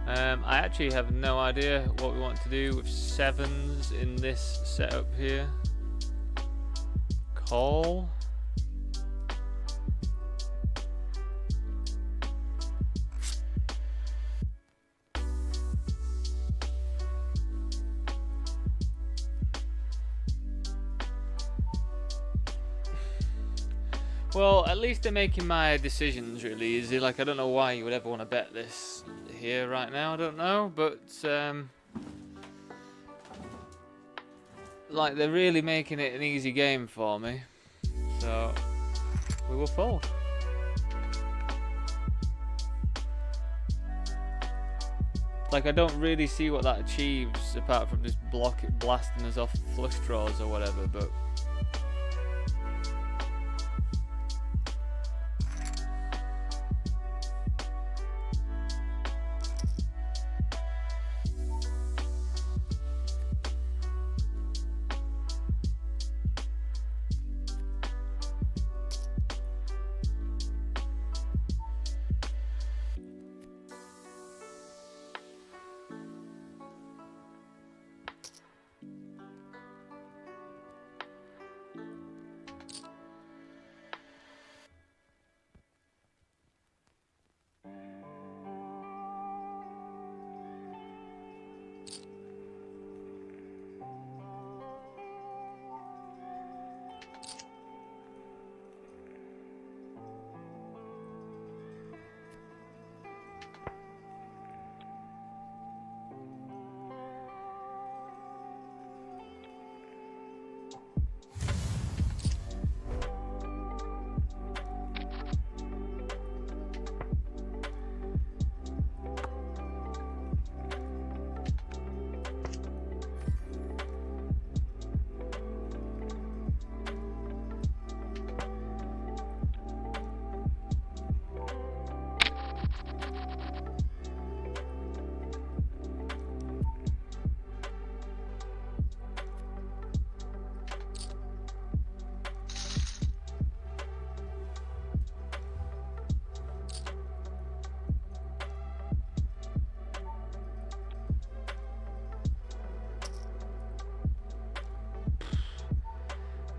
Speaker 1: I actually have no idea what we want to do with sevens in this setup here. Call. Well, at least they're making my decisions really easy. Like, I don't know why you would ever want to bet this here right now. I don't know, but like, they're really making it an easy game for me. So we will fold. Like, I don't really see what that achieves apart from just blasting us off flush draws or whatever, but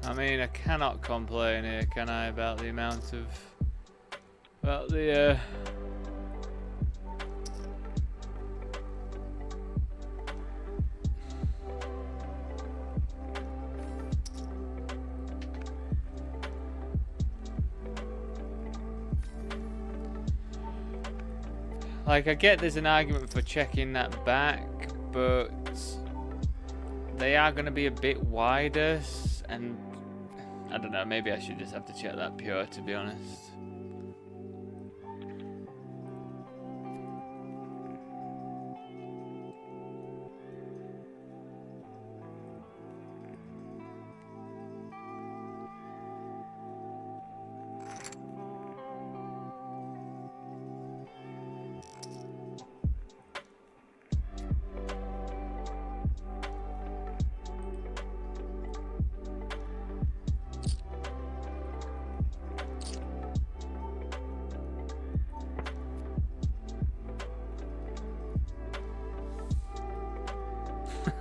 Speaker 1: I mean, I cannot complain here, can I, about the amount of... About the, Like, I get there's an argument for checking that back, but they are going to be a bit wider, and I don't know, maybe I should just have to check that pure, to be honest.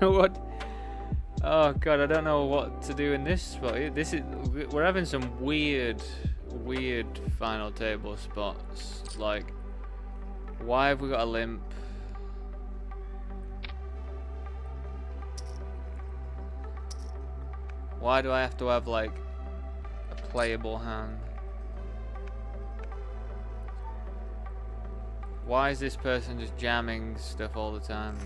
Speaker 1: What? Oh god, I don't know what to do in this spot. We're having some weird final table spots. Like, why have we got a limp? Why do I have to have like a playable hand? Why is this person just jamming stuff all the time?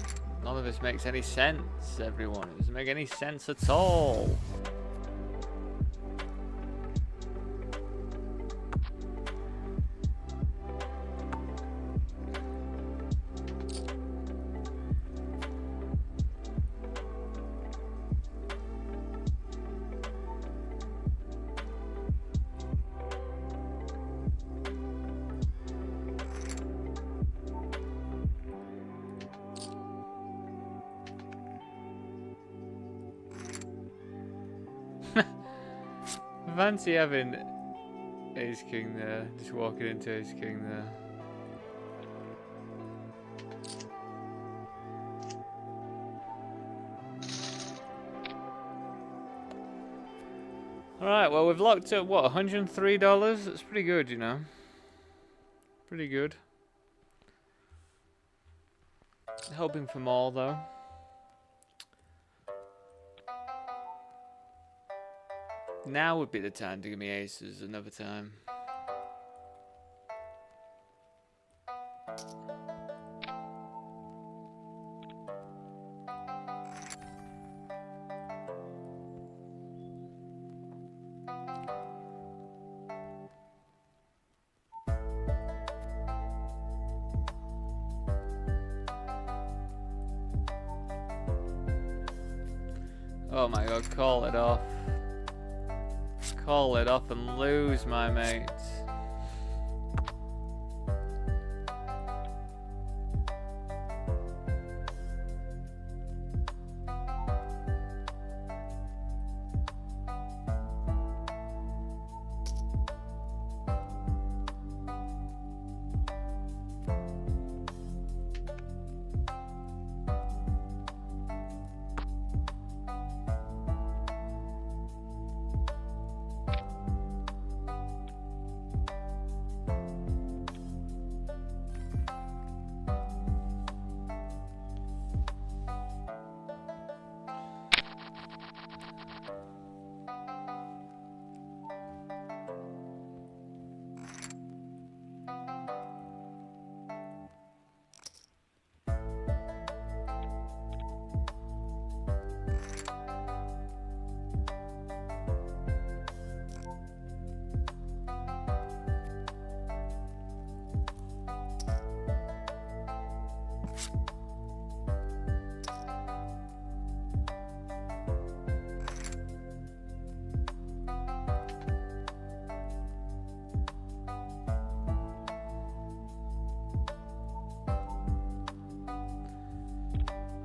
Speaker 1: None of this makes any sense, everyone. It doesn't make any sense at all. Fancy having Ace King there, just walking into Ace King there. Alright, well we've locked up, what, $103? That's pretty good, you know. Pretty good. Hoping for more though. Now would be the time to give me aces another time. Oh my god, call it off. Call it off and lose, my mates.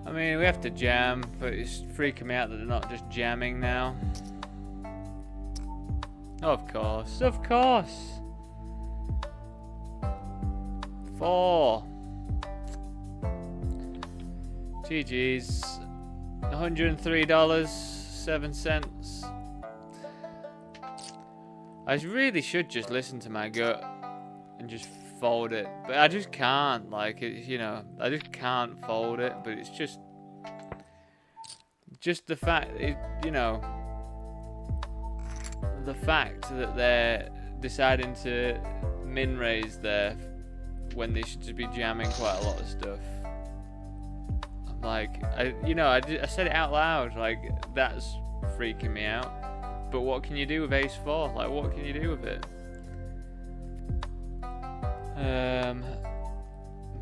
Speaker 1: I mean, we have to jam, but it's freaking me out that they're not just jamming now. Of course, of course. 4. GG's. $103.07. I really should just listen to my gut and just fold it, but I just can't. Like, you know, I just can't fold it. But it's just the fact, you know, the fact that they're deciding to min raise there when they should just be jamming quite a lot of stuff. I'm like, I said it out loud. Like, that's freaking me out. But what can you do with Ace 4? Like, what can you do with it?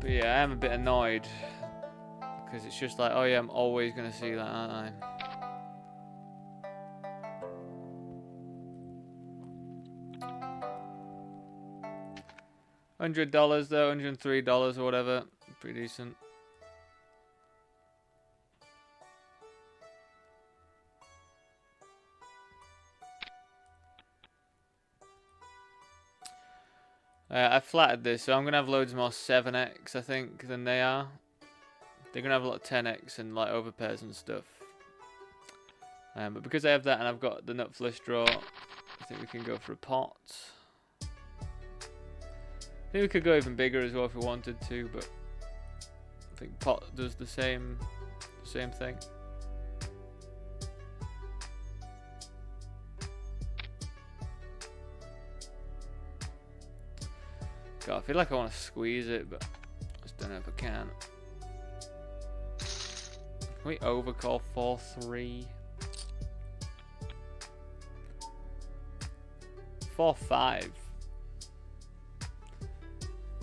Speaker 1: But yeah, I am a bit annoyed because it's just like, oh yeah, I'm always gonna see that, aren't I? $100 though, $103 or whatever, pretty decent. I flattered this, so I'm going to have loads more 7x, I think, than they are. They're going to have a lot of 10x and like overpairs and stuff. But because I have that and I've got the nut flush draw, I think we can go for a pot. I think we could go even bigger as well if we wanted to, but I think pot does the same thing. God, I feel like I want to squeeze it, but I just don't know if I can. Can we overcall 4-3? 4-5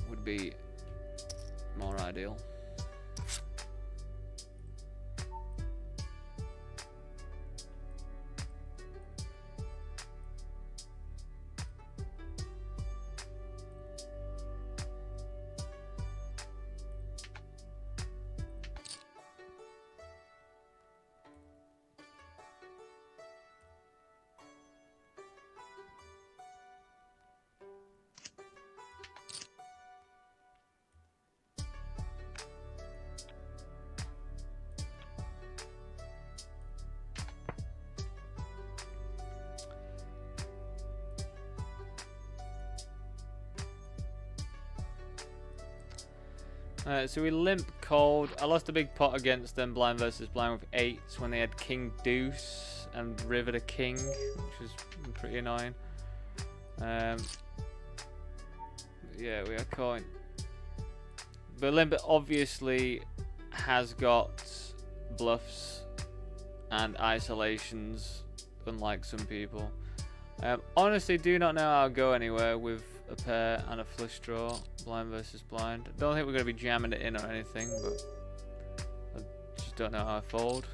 Speaker 1: would be more ideal. So we limp cold. I lost a big pot against them, blind versus blind with 8s when they had King Deuce and River to King, which was pretty annoying. Yeah, we are calling. But limp obviously has got bluffs and isolations, unlike some people. Honestly, do not know how I'll go anywhere with a pair and a flush draw, blind versus blind. I don't think we're going to be jamming it in or anything, but I just don't know how I fold.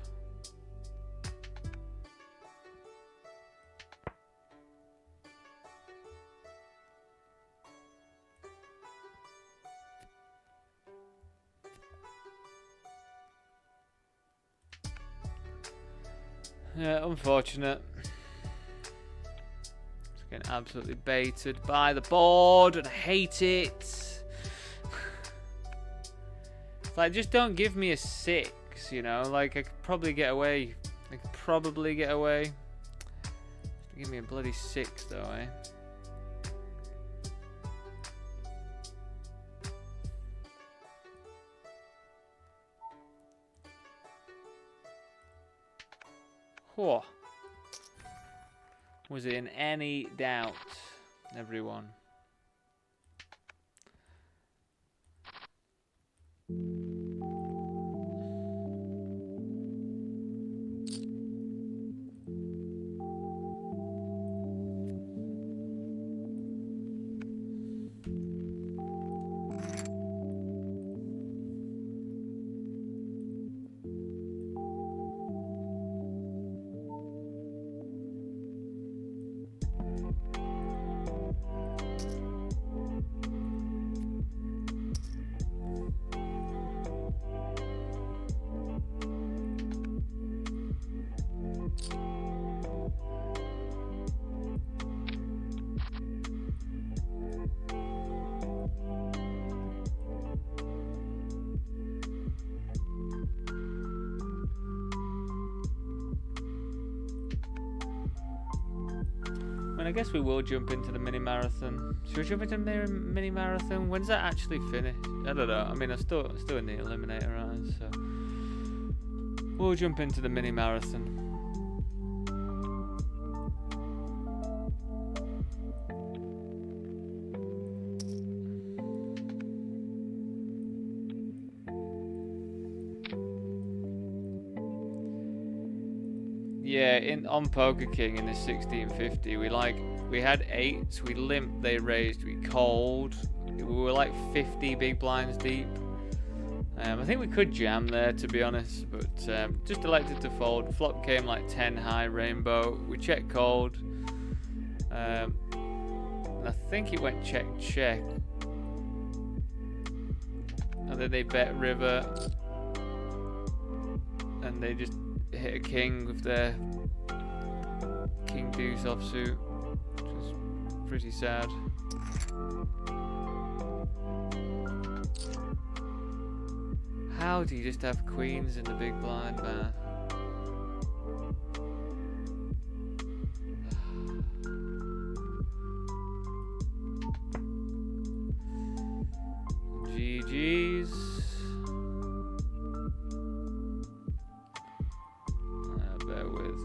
Speaker 1: Yeah, unfortunate. Getting absolutely baited by the board, and I hate it. It's like, just don't give me a 6, you know? Like, I could probably get away. Give me a bloody 6, though, eh? Whoa. Was it in any doubt, everyone? I guess we will jump into the mini marathon. Should we jump into the mini marathon? When's that actually finished? I don't know. I mean, I'm still in the eliminator, right? So we'll jump into the mini marathon. Yeah, on Poker King in the 1650, we had 8, we limped, they raised, we called, we were like 50 big blinds deep. I think we could jam there, to be honest, but just elected to fold. Flop came like 10 high rainbow, we checked called, and I think it went check, and then they bet river, and they just hit a king with their king deuce offsuit, which was pretty sad. How do you just have queens in the big blind, man? GG's. Bear with.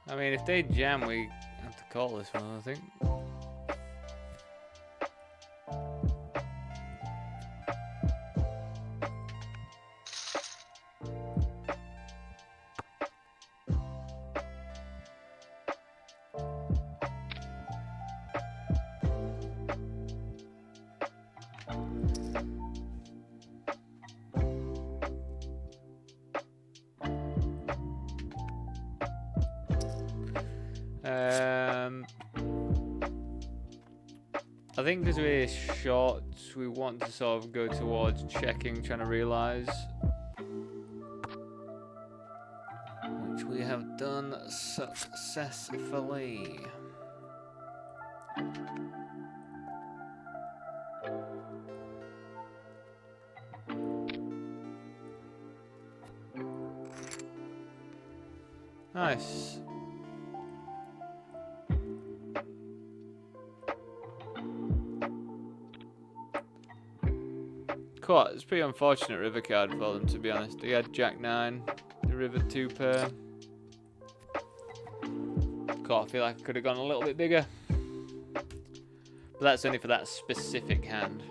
Speaker 1: I mean, if they jam, we have to call this one, I think. I think because we're short, we want to sort of go towards checking, trying to realise which we have done successfully. Nice. Cool. It's pretty unfortunate river card for them, to be honest. He had Jack 9, the river 2 pair. Cool. I feel like I could have gone a little bit bigger. But that's only for that specific hand.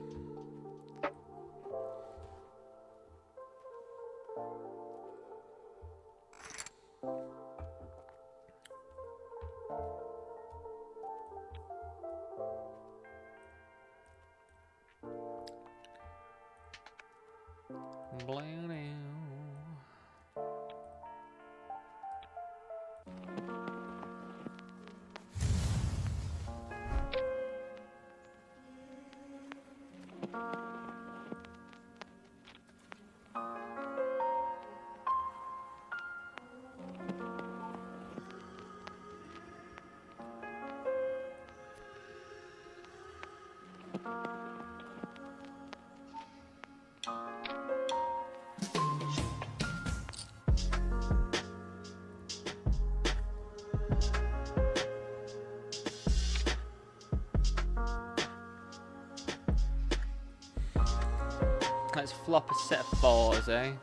Speaker 1: Let's flop a set of 4s, eh?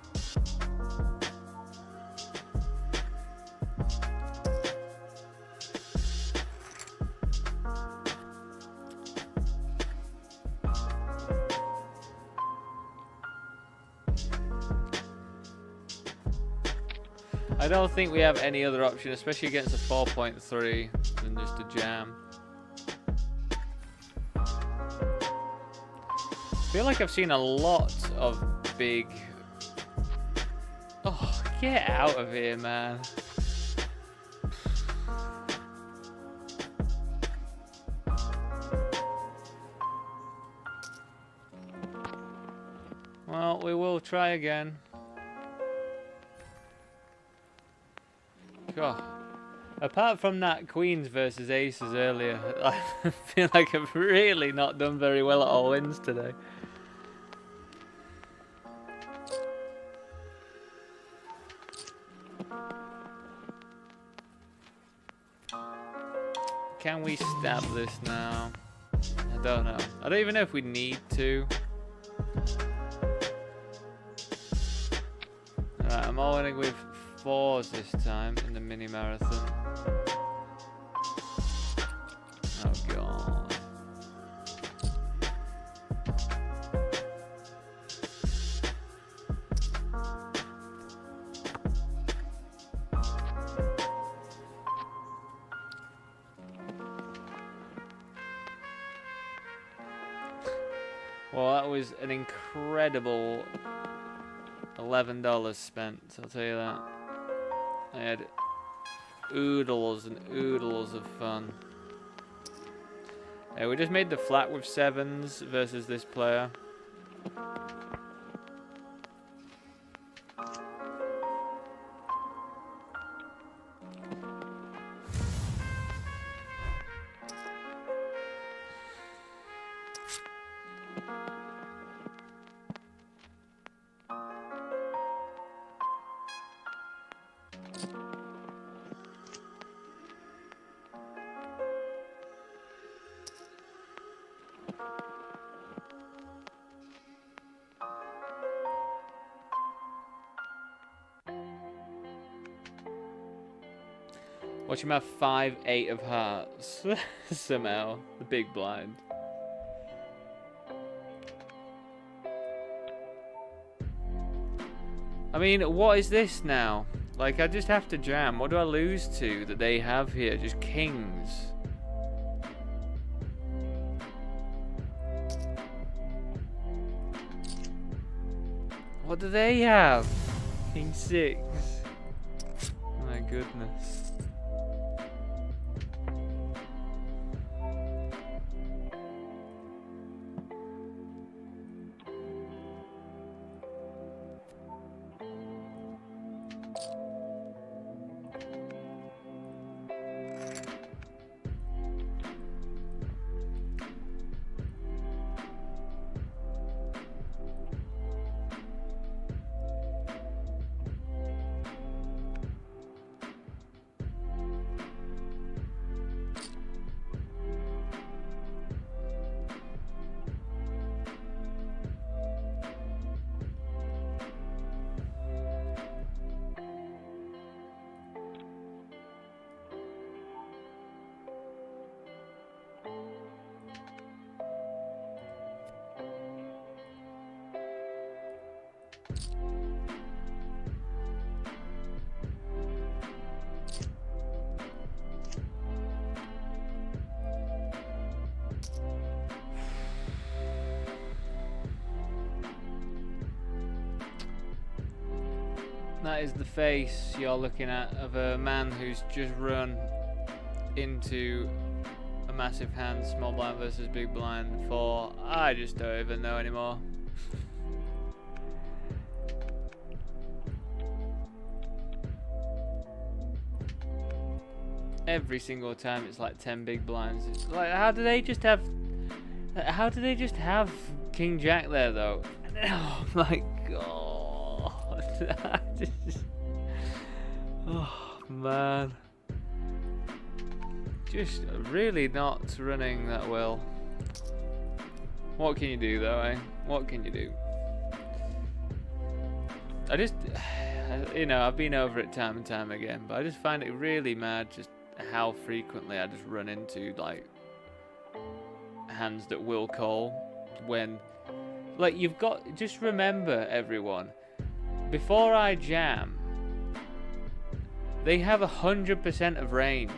Speaker 1: I don't think we have any other option, especially against a 4.3, than just a jam. I feel like I've seen a lot of big... Oh, get out of here, man. Well, we will try again. God. Apart from that Queens versus Aces earlier, I feel like I've really not done very well at all wins today. Can we stab this now? I don't know. I don't even know if we need to. Alright, I'm all winning with 4s this time in the mini marathon. Oh god. Well, that was an incredible $11 spent, I'll tell you that. I had oodles and oodles of fun. We just made the flat with 7s versus this player. Watch him have 5-8 of hearts. Somehow. The big blind. I mean, what is this now? Like, I just have to jam. What do I lose to that they have here? Just kings. What do they have? King 6. My goodness. That is the face you're looking at of a man who's just run into a massive hand, small blind versus big blind for, I just don't even know anymore. Every single time it's like 10 big blinds. It's like, how do they just have King Jack there though? Oh my god. Oh man. Just really not running that well. What can you do though, eh? What can you do? I just, you know, I've been over it time and time again, but I just find it really mad just how frequently I just run into like hands that will call when, like, you've got, just remember everyone, before I jam, they have 100% of range.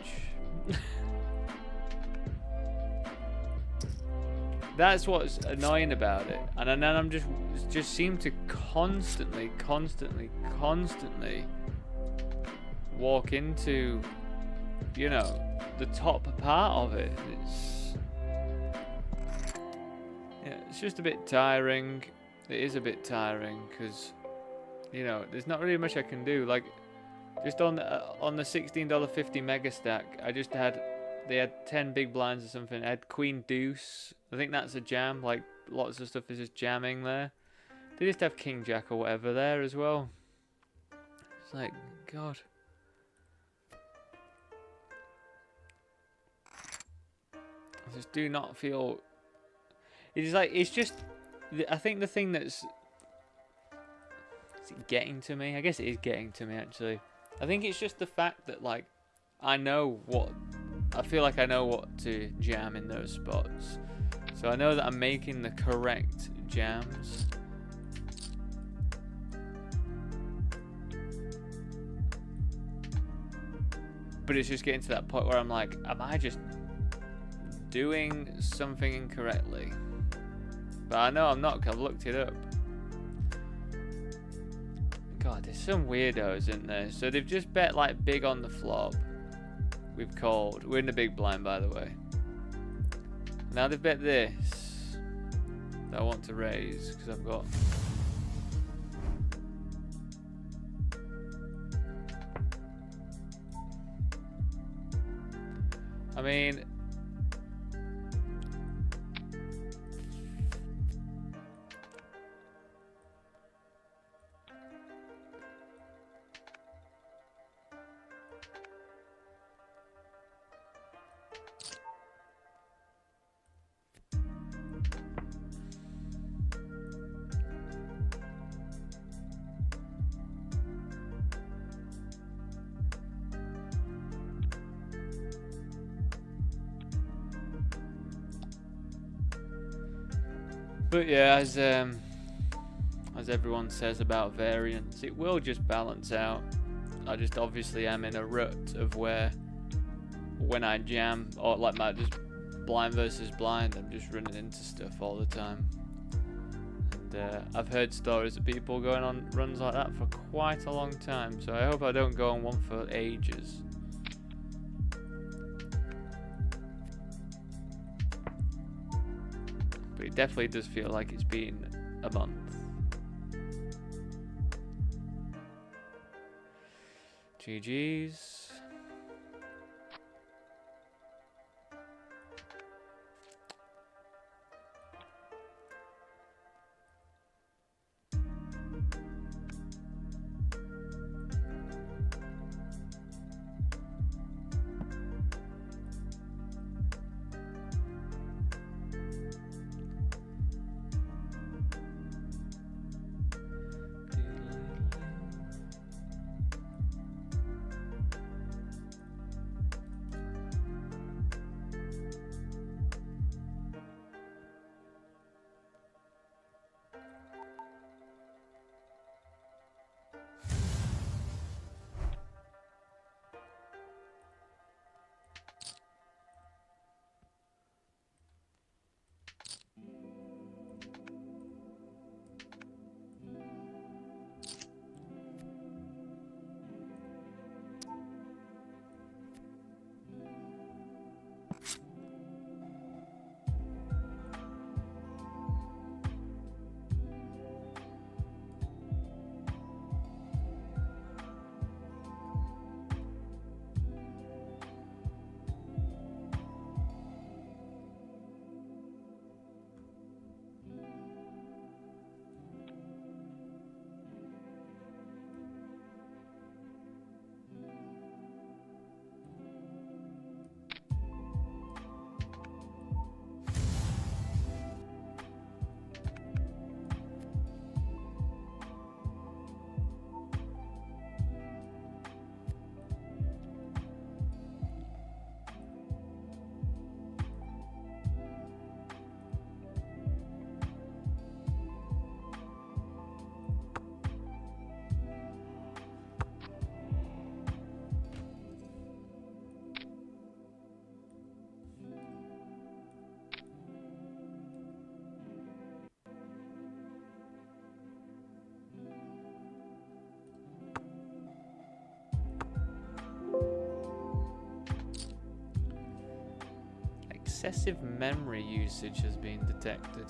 Speaker 1: That's what's annoying about it, and then I'm just seem to constantly walk into, you know, the top part of it. It's just a bit tiring. It is a bit tiring because, you know, there's not really much I can do. Like, just on the $16.50 mega stack, they had 10 big blinds or something. I had Queen Deuce. I think that's a jam. Like, lots of stuff is just jamming there. They just have King Jack or whatever there as well. It's like, God. I just do not feel... It's like, it's just... I think the thing that's... Is it getting to me? I guess it is getting to me, actually. I think it's just the fact that, like, I feel like I know what to jam in those spots. So I know that I'm making the correct jams. But it's just getting to that point where I'm like, am I just doing something incorrectly? But I know I'm not, 'cause I've looked it up. God, there's some weirdos in there. So they've just bet like big on the flop. We've called. We're in the big blind, by the way. Now they've bet this that I want to raise because I've got... I mean... But yeah, as everyone says about variance, it will just balance out. I just obviously am in a rut of where when I jam, or like my just blind versus blind, I'm just running into stuff all the time. And I've heard stories of people going on runs like that for quite a long time, so I hope I don't go on one for ages. But it definitely does feel like it's been a month. GG's. excessive memory usage has been detected.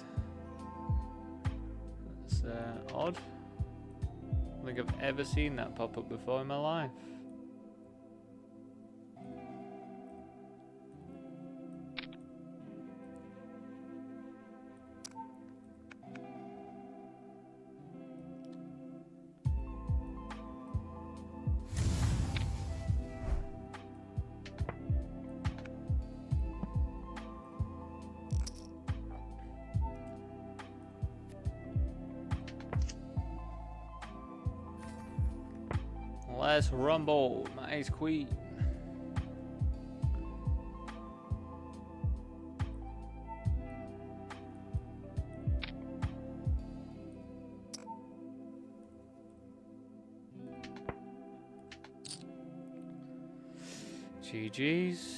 Speaker 1: That's odd. I don't think I've ever seen that pop up before in my life. Let's rumble, my ace queen. GG's.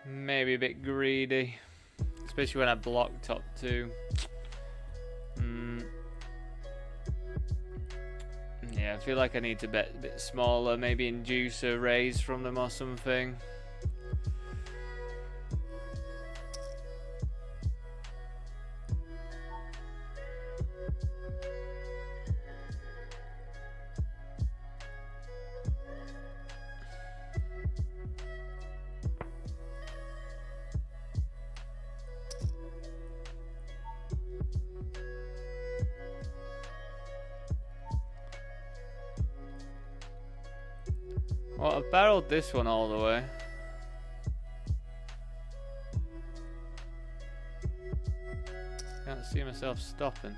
Speaker 1: Maybe a bit greedy, especially when I block top two. Yeah, I feel like I need to bet a bit smaller, maybe induce a raise from them or something. Well, I've barreled this one all the way. Can't see myself stopping.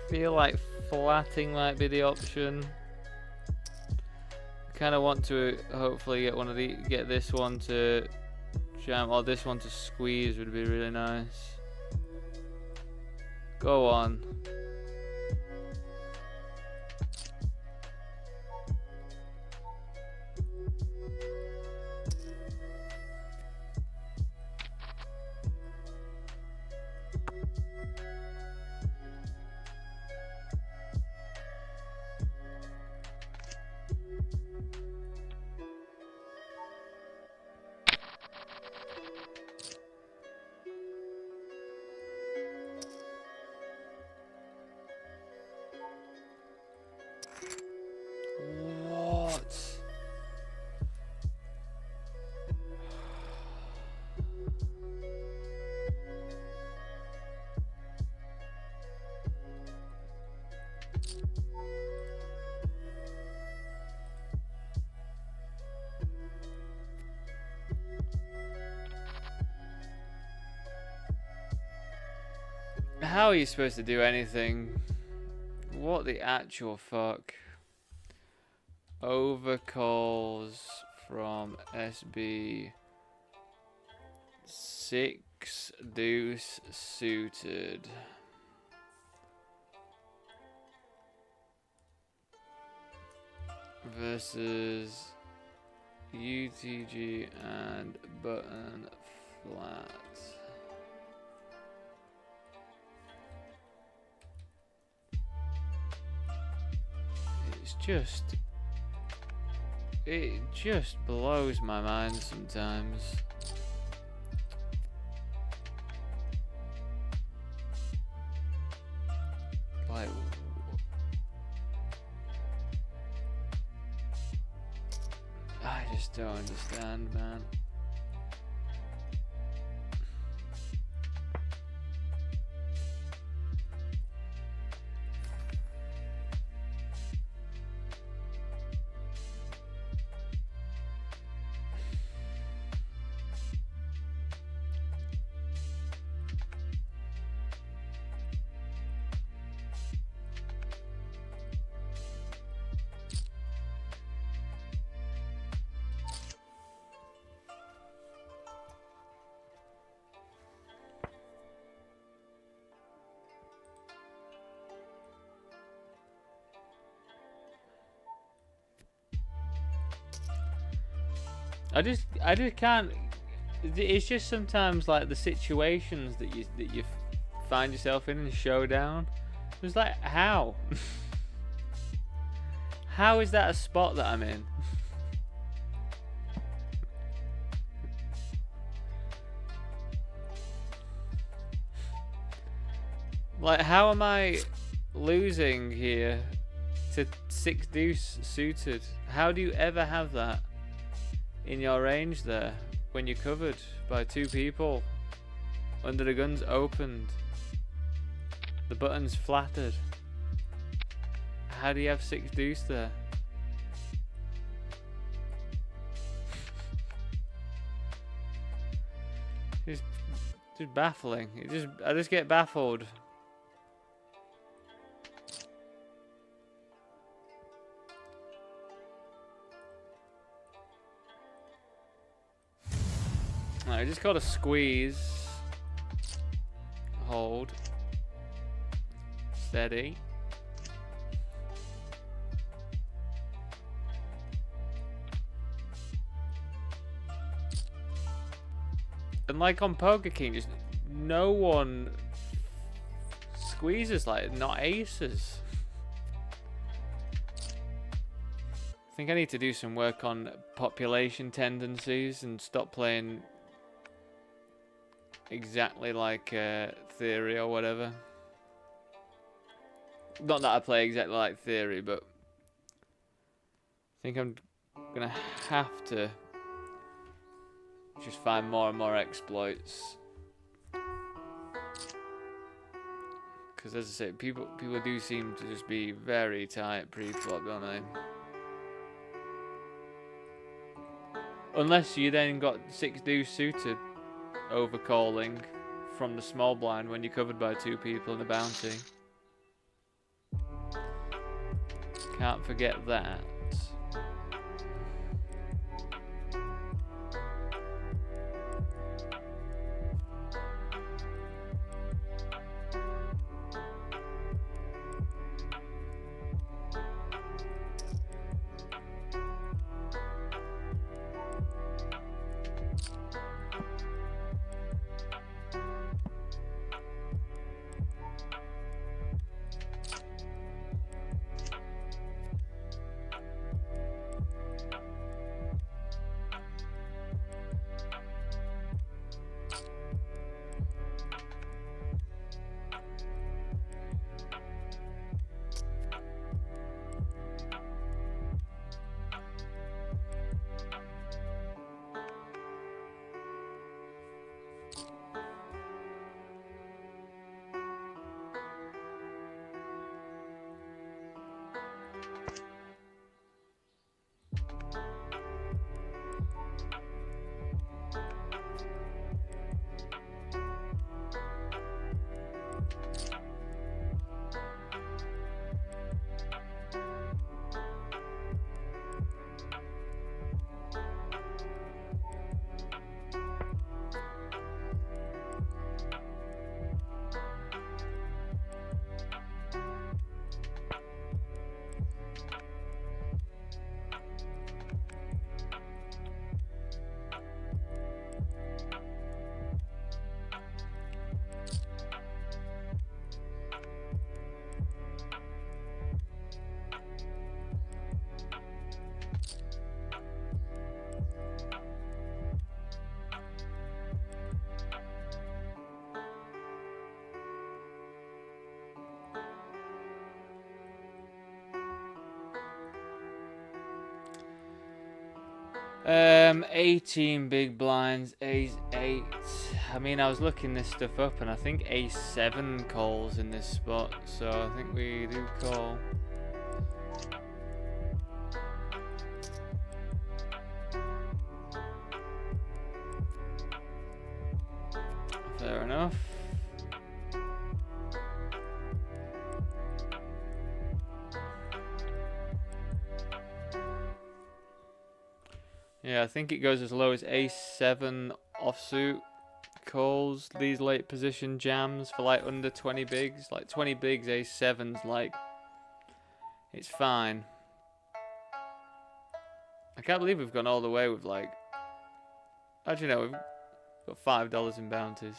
Speaker 1: Feel like flatting might be the option. Kind of want to hopefully get this one to jam, or this one to squeeze would be really nice. Go on. What? How are you supposed to do anything? What the actual fuck? Overcalls from SB 6 deuce suited. Versus UTG and button flat. It just blows my mind sometimes. Like, I just don't understand, man. I just can't. It's just sometimes like the situations that you find yourself in showdown. It's like, how? How is that a spot that I'm in? Like, how am I losing here to 6 deuce suited? How do you ever have that in your range there when you're covered by 2 people, under the gun's opened, the button's flattered? How do you have 6 deuce there? It's just baffling. I just get baffled. I just got to squeeze, hold, steady. And like on Poker King, just no one squeezes, like, not aces. I think I need to do some work on population tendencies and stop playing exactly like Theory or whatever. Not that I play exactly like Theory, but I think I'm gonna have to just find more and more exploits. Because as I say, people do seem to just be very tight pre-flop, don't they? Unless you then got 6 deuce suited overcalling from the small blind when you're covered by 2 people in a bounty. Can't forget that. 18 big blinds, ace 8. I mean, I was looking this stuff up, and I think ace 7 calls in this spot, so I think we do call. Fair enough. Yeah, I think it goes as low as ace 7 offsuit calls these late position jams for like under 20 bigs. Like 20 bigs, ace 7's like, it's fine. I can't believe we've gone all the way with like, actually no, we've got $5 in bounties.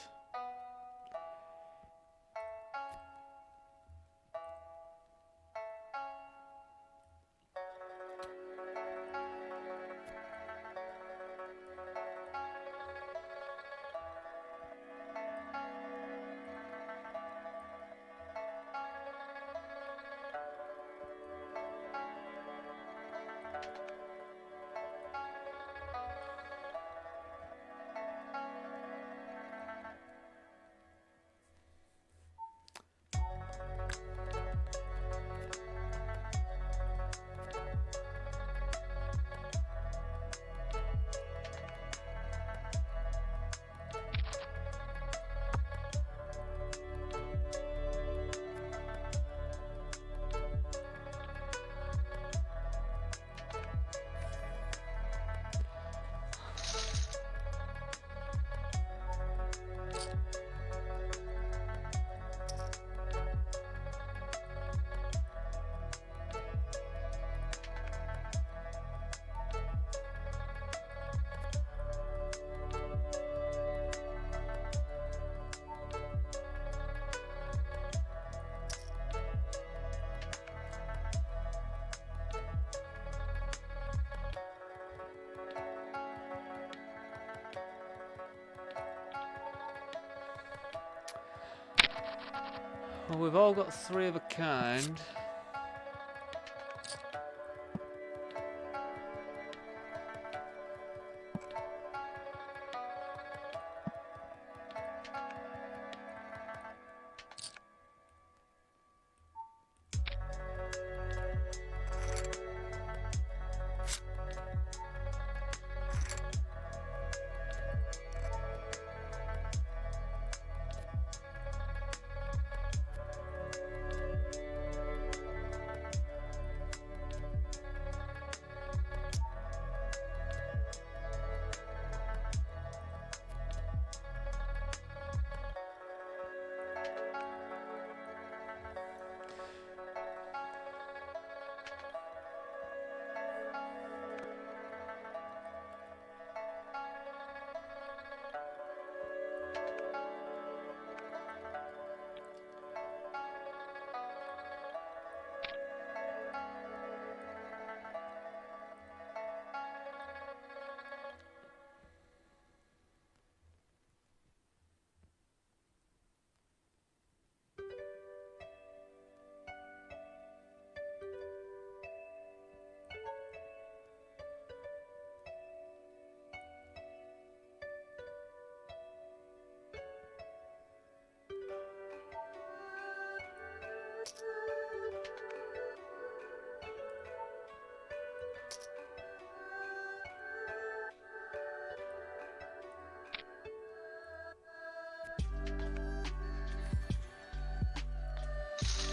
Speaker 1: Well, we've all got 3 of a kind.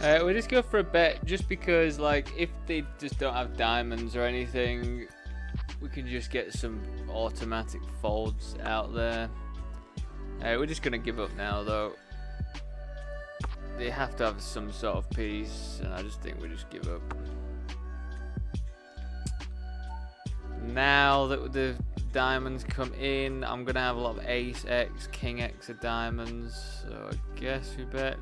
Speaker 1: We'll just go for a bet, just because, like, if they just don't have diamonds or anything, we can just get some automatic folds out there. We're just gonna give up now, though. They have to have some sort of piece, and I just think we just give up. Now that the diamonds come in, I'm gonna have a lot of ace X, king X of diamonds, so I guess we bet.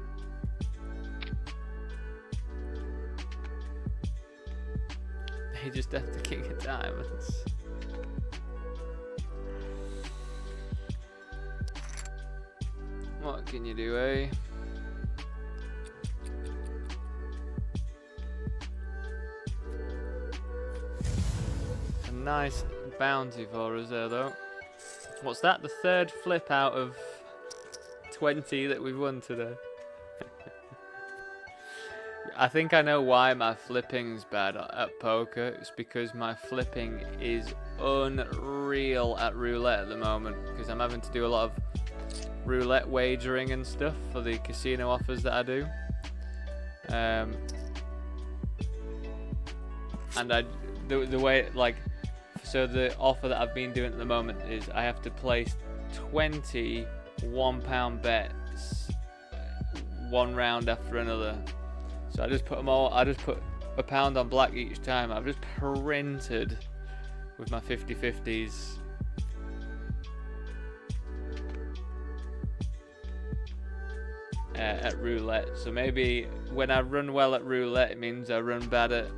Speaker 1: They just have the king of diamonds. What can you do, eh? A nice bounty for us there, though. What's that? The third flip out of 20 that we've won today. I think I know why my flipping's bad at poker. It's because my flipping is unreal at roulette at the moment. Because I'm having to do a lot of roulette wagering and stuff for the casino offers that I do. And the way, like, so the offer that I've been doing at the moment is I have to place 20 £1 bets one round after another. So I just put them all, I just put £1 on black each time. I've just printed with my 50-50s. At roulette. So maybe when I run well at roulette, it means I run bad at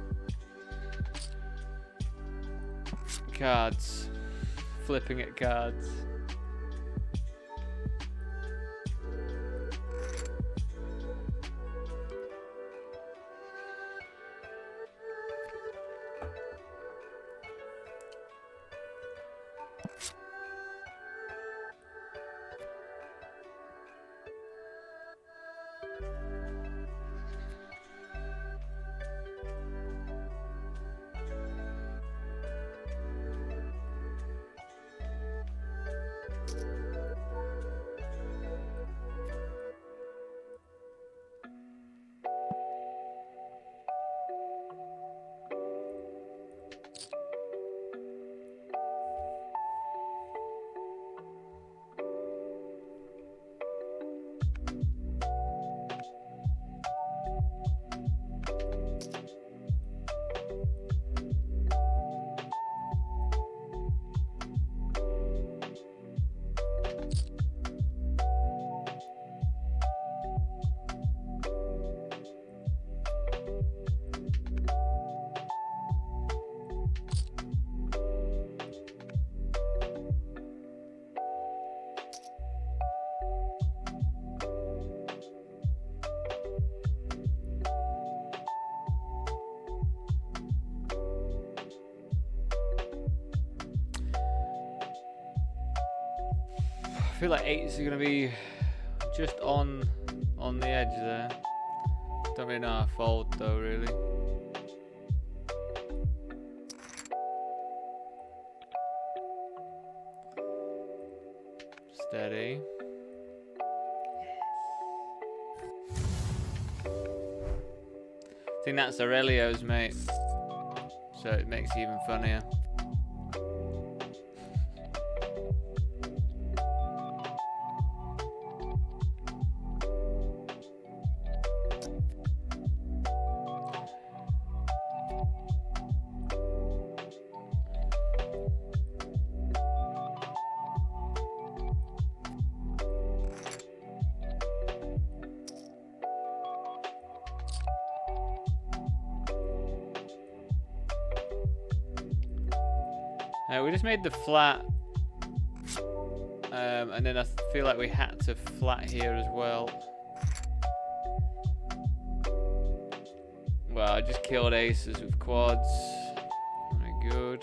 Speaker 1: cards. Flipping at cards. I feel like 8s are gonna be just on the edge there. Don't really know how to fold though, really. Steady. I think that's Aurelio's, mate. So it makes it even funnier. We just made the flat, and then I feel like we had to flat here as well. Well, I just killed aces with quads. Very good.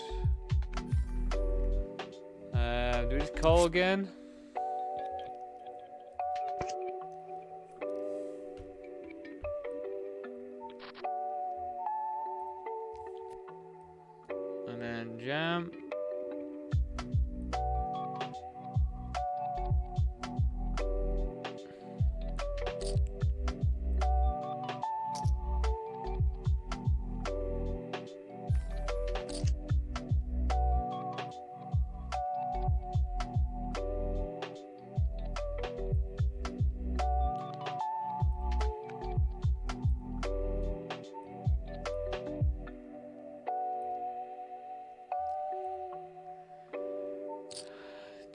Speaker 1: Do we just call again? And then jam.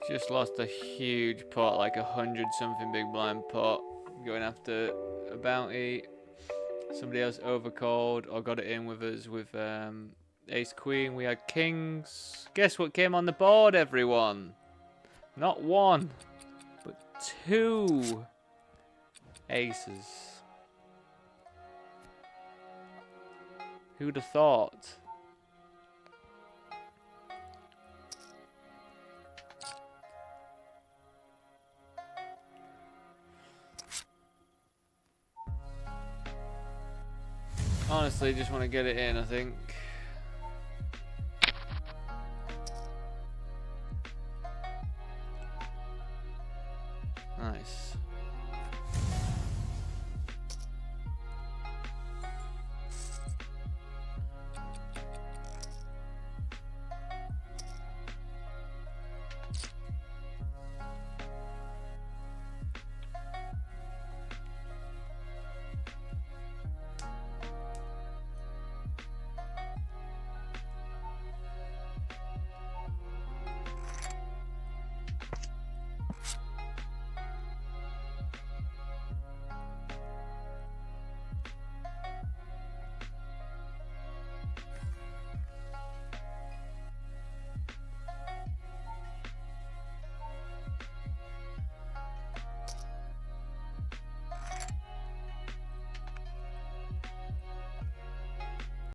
Speaker 1: Just lost a huge pot, like 100 something big blind pot, going after a bounty. Somebody else overcalled or got it in with us with ace queen. We had kings. Guess what came on the board, everyone? Not one, but 2 aces. Who'd have thought? Honestly, just want to get it in, I think. Nice.